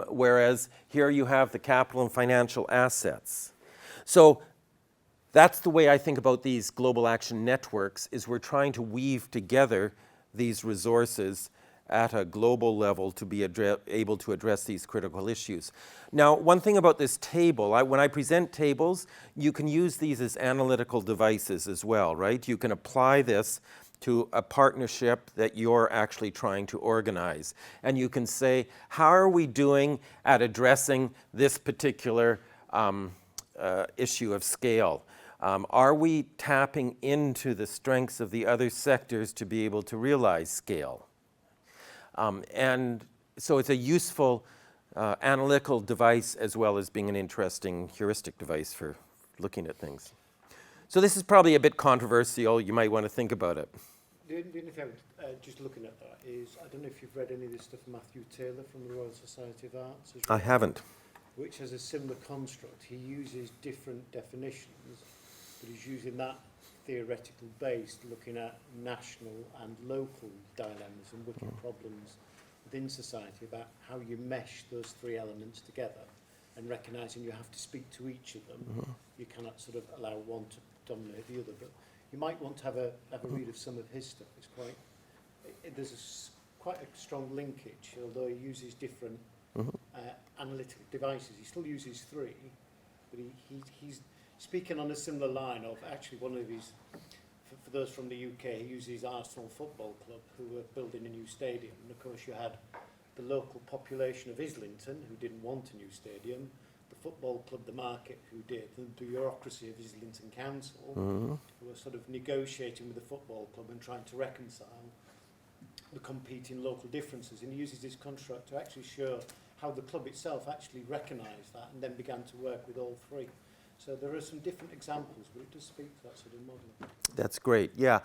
whereas here you have the capital and financial assets. So that's the way I think about these global action networks, is we're trying to weave together these resources at a global level to be able to address these critical issues. Now, one thing about this table, when I present tables, you can use these as analytical devices as well, right? You can apply this to a partnership that you're actually trying to organize. And you can say, how are we doing at addressing this particular issue of scale? Are we tapping into the strengths of the other sectors to be able to realize scale? And so it's a useful analytical device as well as being an interesting heuristic device for looking at things. So this is probably a bit controversial. You might want to think about it. The only thing I would, just looking at that is, I don't know if you've read any of this stuff from Matthew Taylor from the Royal Society of Arts. I haven't. Which has a similar construct. He uses different definitions, but he's using that theoretical base, looking at national and local dilemmas and wicked problems within society, about how you mesh those three elements together, and recognising you have to speak to each of them. You cannot sort of allow one to dominate the other. But you might want to have a read of some of his stuff. It's quite there's quite a strong linkage, although he uses different analytical devices. He still uses three, but he's speaking on a similar line of, actually, one of his, for those from the UK, he uses Arsenal Football Club, who were building a new stadium. And of course you had the local population of Islington, who didn't want a new stadium, the football club, the market, who did, and the bureaucracy of Islington Council, who were sort of negotiating with the football club and trying to reconcile the competing local differences. And he uses this construct to actually show how the club itself actually recognised that and then began to work with all three. So there are some different examples, but it does speak to that sort of model. That's great, yeah.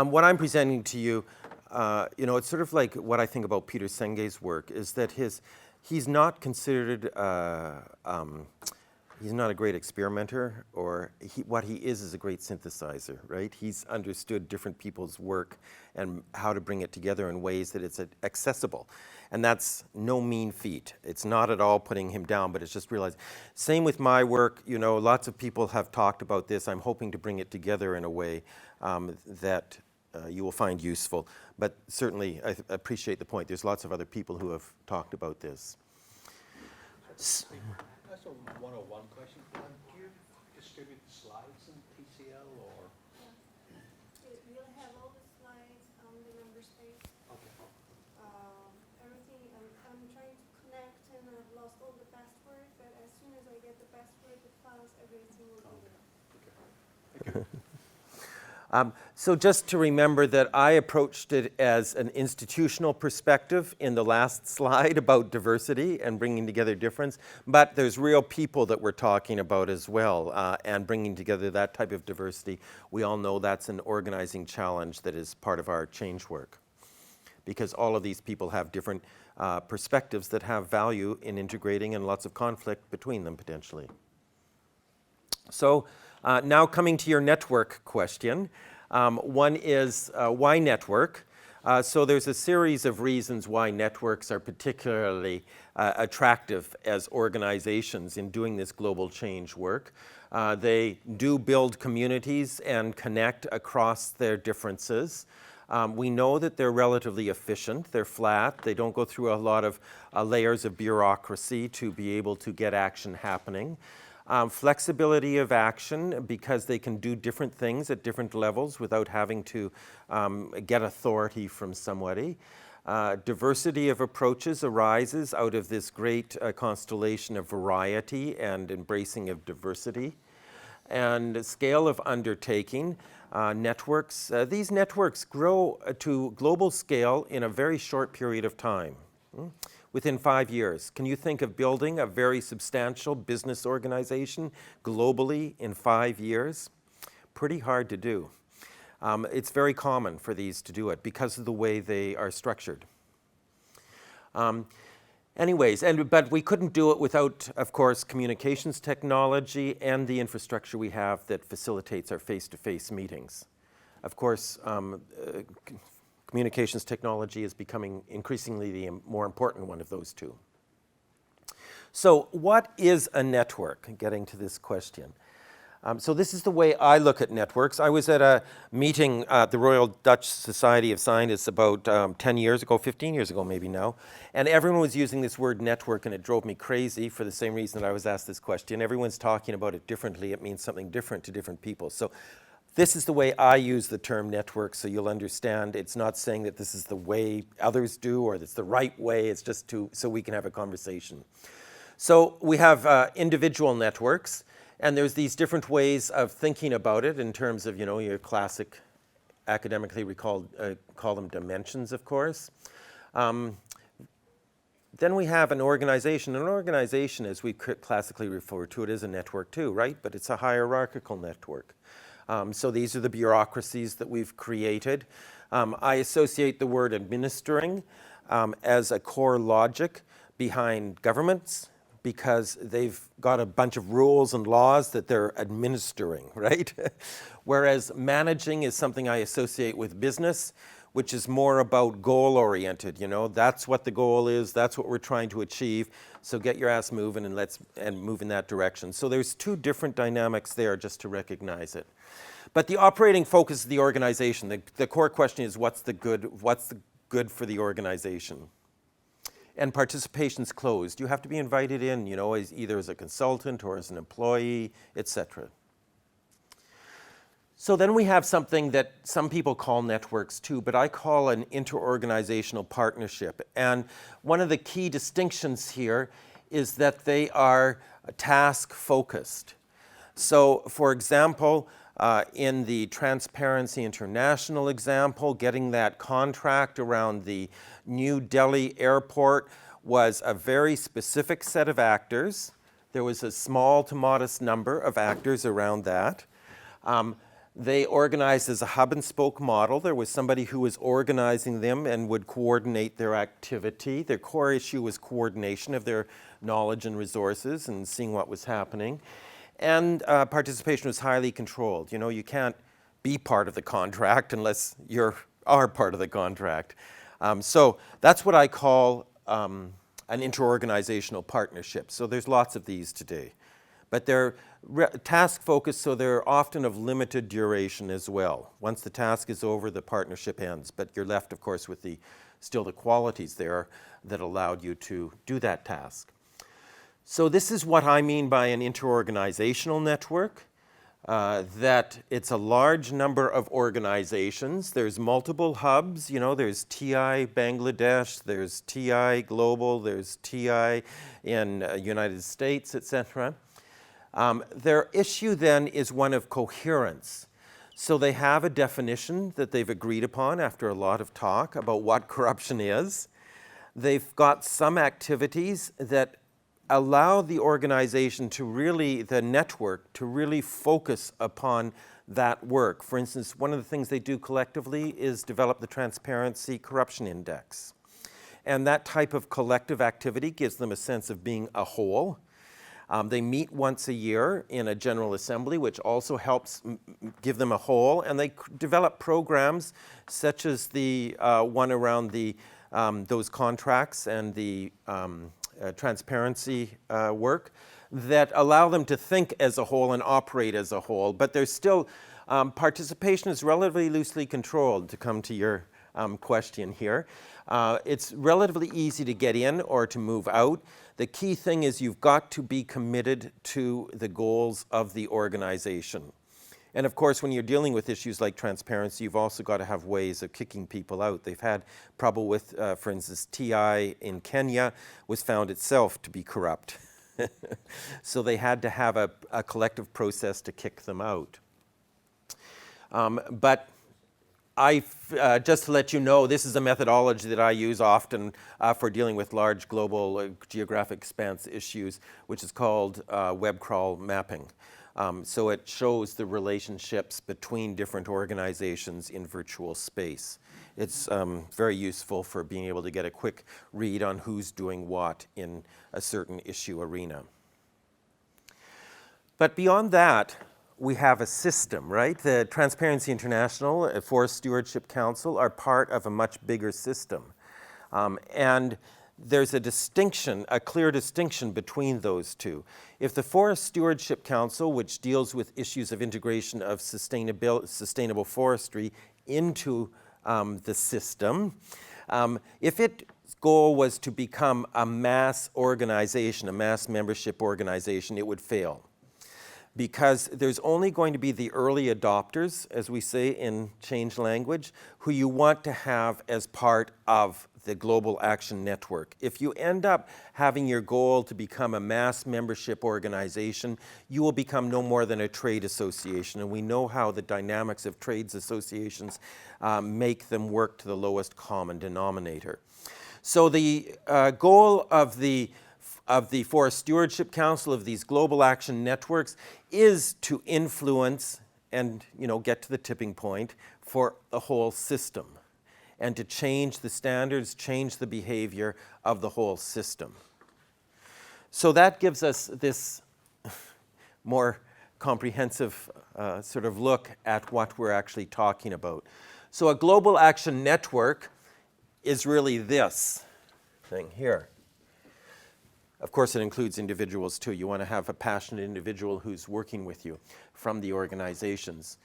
What I'm presenting to you, you know, it's sort of like what I think about Peter Senge's work, is that he's not considered, he's not a great experimenter, or what he is a great synthesizer, right? He's understood different people's work and how to bring it together in ways that it's accessible. And that's no mean feat. It's not at all putting him down, but it's just realizing. Same with my work, you know, lots of people have talked about this. I'm hoping to bring it together in a way that you will find useful. But certainly, I appreciate the point. There's lots of other people who have talked about this. That's a 101 question. Do you distribute the slides in TCL, or? We'll have all the slides on the member space. Okay. Everything, I'm trying to connect and I've lost all the passwords, but as soon as I get the password, the files, everything will be there. Okay. Thank you. So just to remember that I approached it as an institutional perspective in the last slide about diversity and bringing together difference, but there's real people that we're talking about as well, and bringing together that type of diversity. We all know that's an organizing challenge that is part of our change work, because all of these people have different perspectives that have value in integrating, and lots of conflict between them potentially. So now coming to your network question. One is why network? So there's a series of reasons why networks are particularly attractive as organizations in doing this global change work. They do build communities and connect across their differences. We know that they're relatively efficient, they're flat, they don't go through a lot of layers of bureaucracy to be able to get action happening. Flexibility of action, because they can do different things at different levels without having to get authority from somebody. Diversity of approaches arises out of this great constellation of variety and embracing of diversity. And scale of undertaking, networks. These networks grow to global scale in a very short period of time. Within 5 years. Can you think of building a very substantial business organization globally in 5 years? Pretty hard to do. It's very common for these to do it because of the way they are structured. But we couldn't do it without, of course, communications technology and the infrastructure we have that facilitates our face-to-face meetings. Of course, communications technology is becoming increasingly the more important one of those two. So what is a network? Getting to this question. So this is the way I look at networks. I was at a meeting at the Royal Dutch Society of Scientists about 10 years ago, 15 years ago maybe now, and everyone was using this word network, and it drove me crazy for the same reason that I was asked this question. Everyone's talking about it differently. It means something different to different people. So this is the way I use the term network, so you'll understand it's not saying that this is the way others do or it's the right way, it's just so we can have a conversation. So we have individual networks, and there's these different ways of thinking about it in terms of, your classic, academically we call them dimensions, of course. Then we have an organization. An organization, as we classically refer to it, is a network too, right? But it's a hierarchical network. So these are the bureaucracies that we've created. I associate the word administering as a core logic behind governments, because they've got a bunch of rules and laws that they're administering, right? Whereas managing is something I associate with business, which is more about goal-oriented. That's what the goal is, that's what we're trying to achieve, so get your ass moving and move in that direction. So there's two different dynamics there, just to recognize it. But the operating focus of the organization, the core question is what's the good for the organization? And participation's closed. You have to be invited in, either as a consultant or as an employee, etc. So then we have something that some people call networks too, but I call an interorganizational partnership. And one of the key distinctions here is that they are task-focused. So, for example, in the Transparency International example, getting that contract around the New Delhi airport was a very specific set of actors. There was a small to modest number of actors around that. They organized as a hub and spoke model. There was somebody who was organizing them and would coordinate their activity. Their core issue was coordination of their knowledge and resources and seeing what was happening. And participation was highly controlled. You can't be part of the contract unless you are part of the contract. So that's what I call an interorganizational partnership. So there's lots of these today. But they're task-focused, so they're often of limited duration as well. Once the task is over, the partnership ends. But you're left, of course, with still the qualities there that allowed you to do that task. So this is what I mean by an interorganizational network, that it's a large number of organizations. There's multiple hubs. There's TI Bangladesh, there's TI Global, there's TI in United States, etc. Their issue then is one of coherence. So they have a definition that they've agreed upon after a lot of talk about what corruption is. They've got some activities that allow the organization to really, the network, to really focus upon that work. For instance, one of the things they do collectively is develop the Transparency Corruption Index. And that type of collective activity gives them a sense of being a whole. They meet once a year in a General Assembly, which also helps give them a whole. And they develop programs such as the one around those contracts and the transparency work that allow them to think as a whole and operate as a whole. But there's still, participation is relatively loosely controlled, to come to your question here. It's relatively easy to get in or to move out. The key thing is you've got to be committed to the goals of the organization. And of course, when you're dealing with issues like transparency, you've also got to have ways of kicking people out. They've had trouble with, for instance, TI in Kenya was found itself to be corrupt. So they had to have a collective process to kick them out. But just to let you know, this is a methodology that I use often for dealing with large global geographic expanse issues, which is called web crawl mapping. So it shows the relationships between different organizations in virtual space. It's very useful for being able to get a quick read on who's doing what in a certain issue arena. But beyond that, we have a system, right? The Transparency International, Forest Stewardship Council are part of a much bigger system. And there's a distinction, a clear distinction between those two. If the Forest Stewardship Council, which deals with issues of integration of sustainable forestry into the system, if its goal was to become a mass organization, a mass membership organization, it would fail. Because there's only going to be the early adopters, as we say in change language, who you want to have as part of the Global Action Network. If you end up having your goal to become a mass membership organization, you will become no more than a trade association. And we know how the dynamics of trades associations make them work to the lowest common denominator. So the goal of the Forest Stewardship Council, of these global action networks, is to influence and get to the tipping point for the whole system and to change the standards, change the behavior of the whole system. So that gives us this more comprehensive sort of look at what we're actually talking about. So a global action network is really this thing here. Of course, it includes individuals too. You want to have a passionate individual who's working with you from the organizations.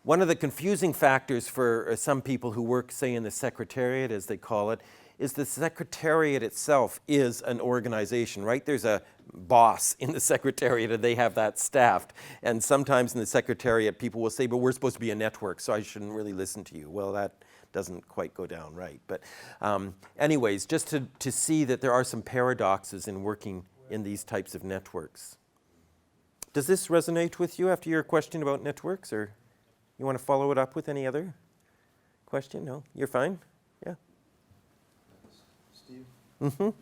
One of the confusing factors for some people who work, say, in the Secretariat, as they call it, is the Secretariat itself is an organization, right? There's a boss in the Secretariat and they have that staffed. And sometimes in the Secretariat, people will say, but we're supposed to be a network, so I shouldn't really listen to you. Well, that doesn't quite go down right. But anyways, just to see that there are some paradoxes in working in these types of networks. Does this resonate with you after your question about networks, or you want to follow it up with any other question? No? You're fine? Yeah? Steve? Mm-hmm. In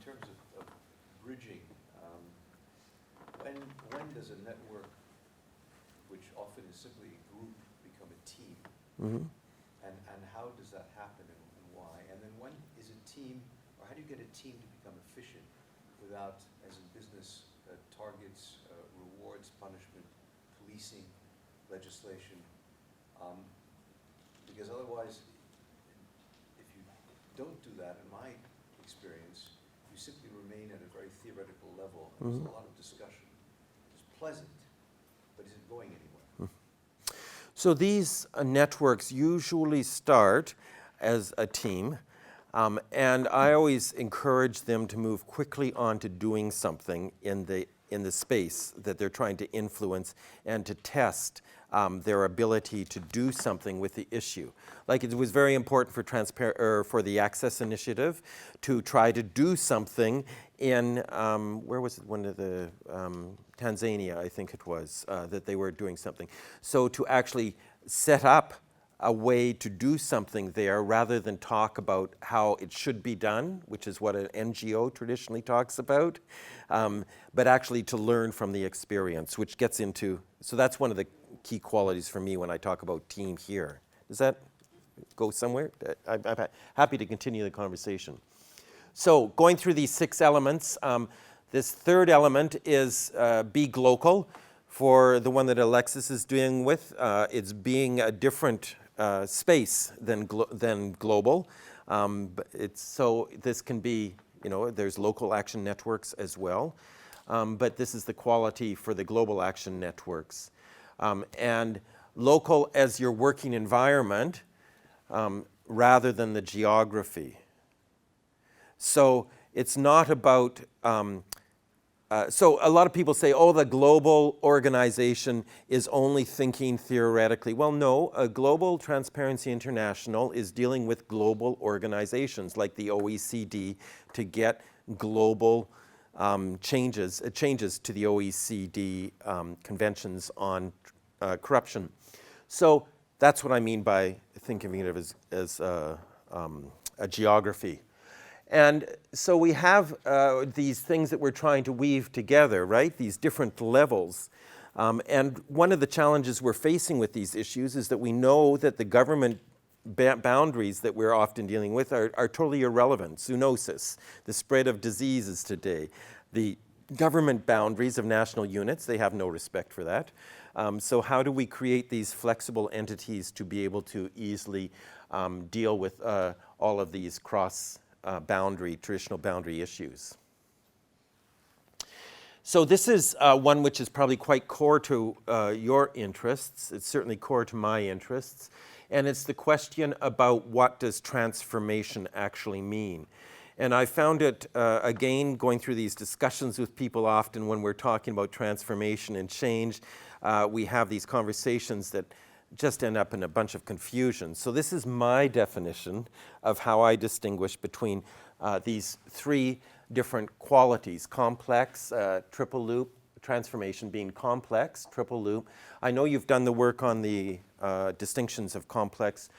terms of bridging, when does a network, which often is simply a group, become a team? Mm-hmm. And how does that happen and why? And then when is a team, or how do you get a team to become efficient without, as in business, targets, rewards, punishment, policing, legislation? Because otherwise, if you don't do that, in my experience, you simply remain at a very theoretical level. And there's a lot of discussion. It's pleasant, but is it going anywhere? So these networks usually start as a team, and I always encourage them to move quickly on to doing something in the in the space that they're trying to influence and to test their ability to do something with the issue. Like it was very important for the Access Initiative to try to do something in, where was it, one of the, Tanzania, I think it was, that they were doing something. So to actually set up a way to do something there rather than talk about how it should be done, which is what an NGO traditionally talks about, but actually to learn from the experience, which gets into, so that's one of the key qualities for me when I talk about team here. Does that go somewhere? I'm happy to continue the conversation. So going through these 6 elements, this third element is be global. For the one that Alexis is dealing with, it's being a different space than global. So this can be, there's local action networks as well, but this is the quality for the global action networks. And local as your working environment rather than the geography. So it's not about, so a lot of people say, oh, the global organization is only thinking theoretically. Well, no, a Global Transparency International is dealing with global organizations like the OECD to get global changes to the OECD conventions on corruption. So that's what I mean by thinking of it as a geography. And so we have these things that we're trying to weave together, right? These different levels. And one of the challenges we're facing with these issues is that we know that the government boundaries that we're often dealing with are totally irrelevant. Zoonosis, the spread of diseases today, the government boundaries of national units, they have no respect for that. So how do we create these flexible entities to be able to easily deal with all of these traditional boundary issues? So this is one which is probably quite core to your interests. It's certainly core to my interests. And it's the question about what does transformation actually mean? And I found it, again, going through these discussions with people often when we're talking about transformation and change, we have these conversations that just end up in a bunch of confusion. So this is my definition of how I distinguish between these 3 different qualities: complex, triple loop, transformation being complex, triple loop. I know you've done the work on the distinctions of complex,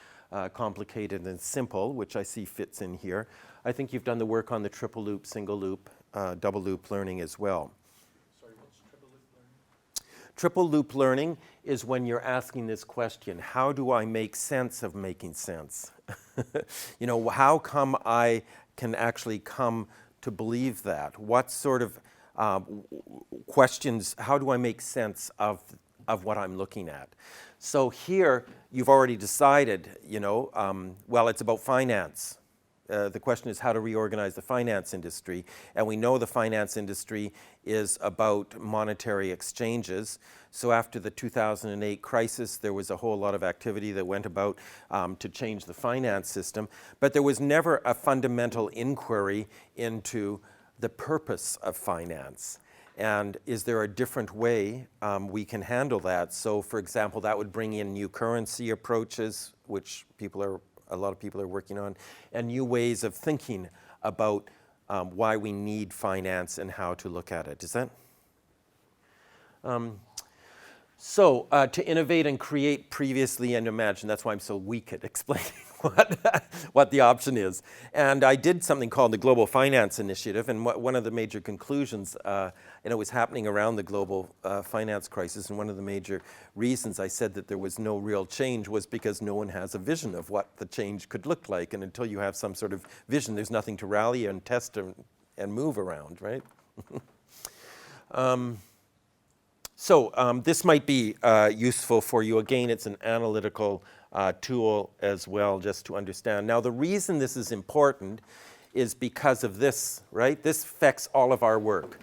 complicated, and simple, which I see fits in here. I think you've done the work on the triple loop, single loop, double loop learning as well. Sorry, what's triple loop learning? Triple loop learning is when you're asking this question: how do I make sense of making sense? How come I can actually come to believe that? What sort of questions, how do I make sense of what I'm looking at? So here, you've already decided, well, it's about finance. The question is how to reorganize the finance industry. And we know the finance industry is about monetary exchanges. So after the 2008 crisis, there was a whole lot of activity that went about to change the finance system. But there was never a fundamental inquiry into the purpose of finance. And is there a different way we can handle that? So, for example, that would bring in new currency approaches, which a lot of people are working on, and new ways of thinking about why we need finance and how to look at it. Is that? So to innovate and create previously unimagined, that's why I'm so weak at explaining what the option is. And I did something called the Global Finance Initiative, and one of the major conclusions, and it was happening around the global finance crisis, and one of the major reasons I said that there was no real change was because no one has a vision of what the change could look like, and until you have some sort of vision, there's nothing to rally and test and move around, right? So this might be useful for you. Again, it's an analytical tool as well, just to understand. Now, the reason this is important is because of this, right? This affects all of our work.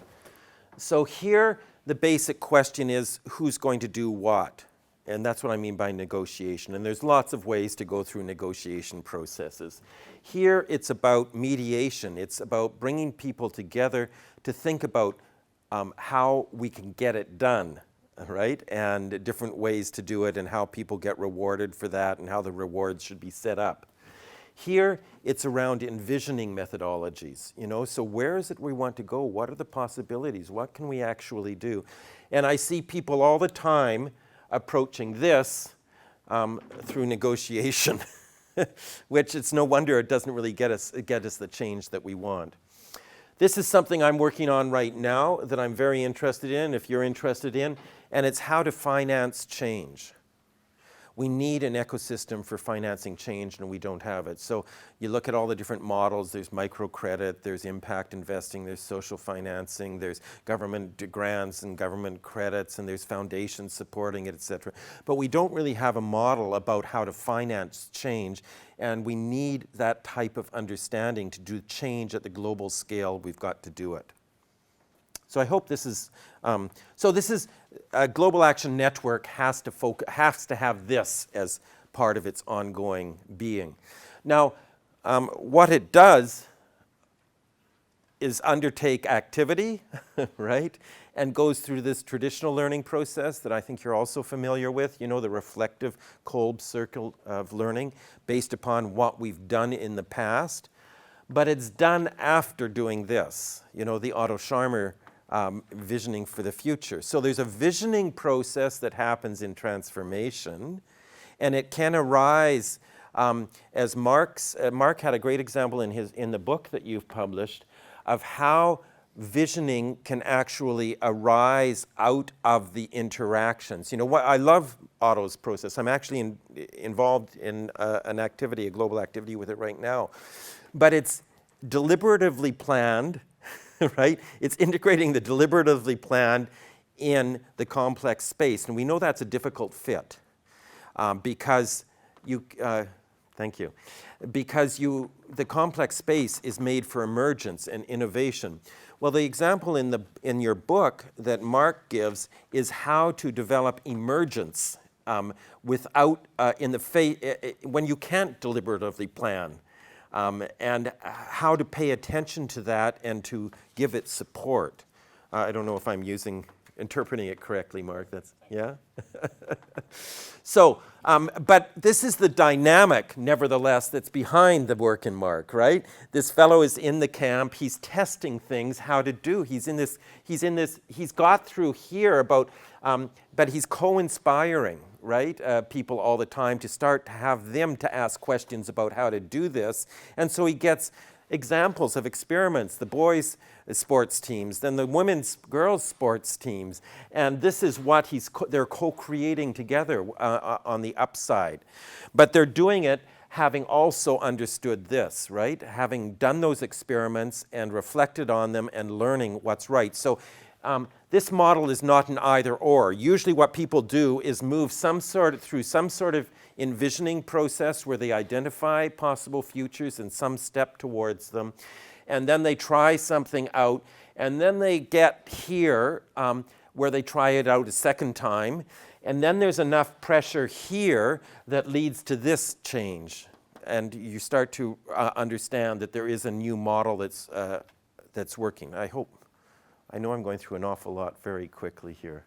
So here, the basic question is, who's going to do what? And that's what I mean by negotiation. And there's lots of ways to go through negotiation processes. Here, it's about mediation. It's about bringing people together to think about how we can get it done, right? And different ways to do it and how people get rewarded for that and how the rewards should be set up. Here, it's around envisioning methodologies, you know, so where is it we want to go? What are the possibilities? What can we actually do? And I see people all the time approaching this through negotiation, which it's no wonder it doesn't really get us the change that we want. This is something I'm working on right now that I'm very interested in, if you're interested in, and it's how to finance change. We need an ecosystem for financing change, and we don't have it. So you look at all the different models. There's microcredit, there's impact investing, there's social financing, there's government grants and government credits, and there's foundations supporting it, et cetera. But we don't really have a model about how to finance change, and we need that type of understanding to do change at the global scale. We've got to do it. So I hope this is, Global Action Network has to have this as part of its ongoing being. Now, what it does is undertake activity, right? And goes through this traditional learning process that I think you're also familiar with, you know, the reflective Kolb circle of learning based upon what we've done in the past. But it's done after doing this, you know, the Otto Scharmer visioning for the future. So there's a visioning process that happens in transformation, and it can arise as Mark had a great example in the book that you've published of how visioning can actually arise out of the interactions. You know what? I love Otto's process. I'm actually involved in an activity, a global activity with it right now, but it's deliberatively planned. Right? It's integrating the deliberatively planned in the complex space. And we know that's a difficult fit because the complex space is made for emergence and innovation. Well, the example in your book that Mark gives is how to develop emergence without, when you can't deliberatively plan. And how to pay attention to that and to give it support. I don't know if I'm interpreting it correctly, Mark. Yeah? So, but this is the dynamic, nevertheless, that's behind the work in Mark, right? This fellow is in the camp. He's testing things, how to do. He's got through here about, but he's co-inspiring, right? People all the time to start to have them to ask questions about how to do this. And so he gets examples of experiments, the boys' sports teams, then the girls' sports teams. And this is what they're co-creating together on the upside. But they're doing it having also understood this, right? Having done those experiments and reflected on them and learning what's right. So this model is not an either or. Usually what people do is move through some sort of envisioning process where they identify possible futures and some step towards them. And then they try something out. And then they get here where they try it out a second time. And then there's enough pressure here that leads to this change. And you start to understand that there is a new model that's working. I know I'm going through an awful lot very quickly here.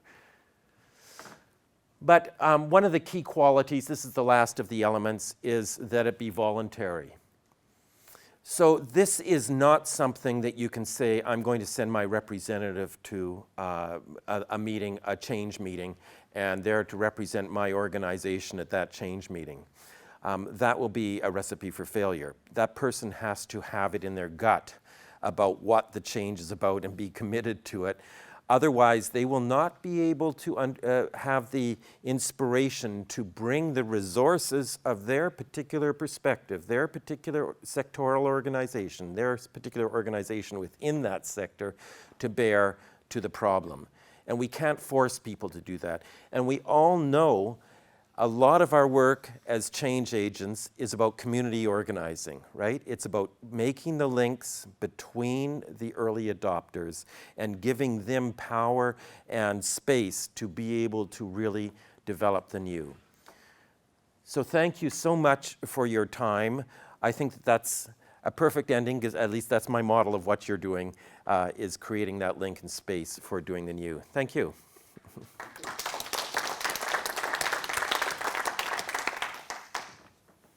But one of the key qualities, this is the last of the elements, is that it be voluntary. So this is not something that you can say, I'm going to send my representative to a meeting, a change meeting, and they're to represent my organization at that change meeting. That will be a recipe for failure. That person has to have it in their gut about what the change is about and be committed to it. Otherwise, they will not be able to have the inspiration to bring the resources of their particular perspective, their particular sectoral organization, their particular organization within that sector to bear to the problem. And we can't force people to do that. And we all know a lot of our work as change agents is about community organizing, right? It's about making the links between the early adopters and giving them power and space to be able to really develop the new. So thank you so much for your time. I think that's a perfect ending, because at least that's my model of what you're doing, is creating that link and space for doing the new. Thank you.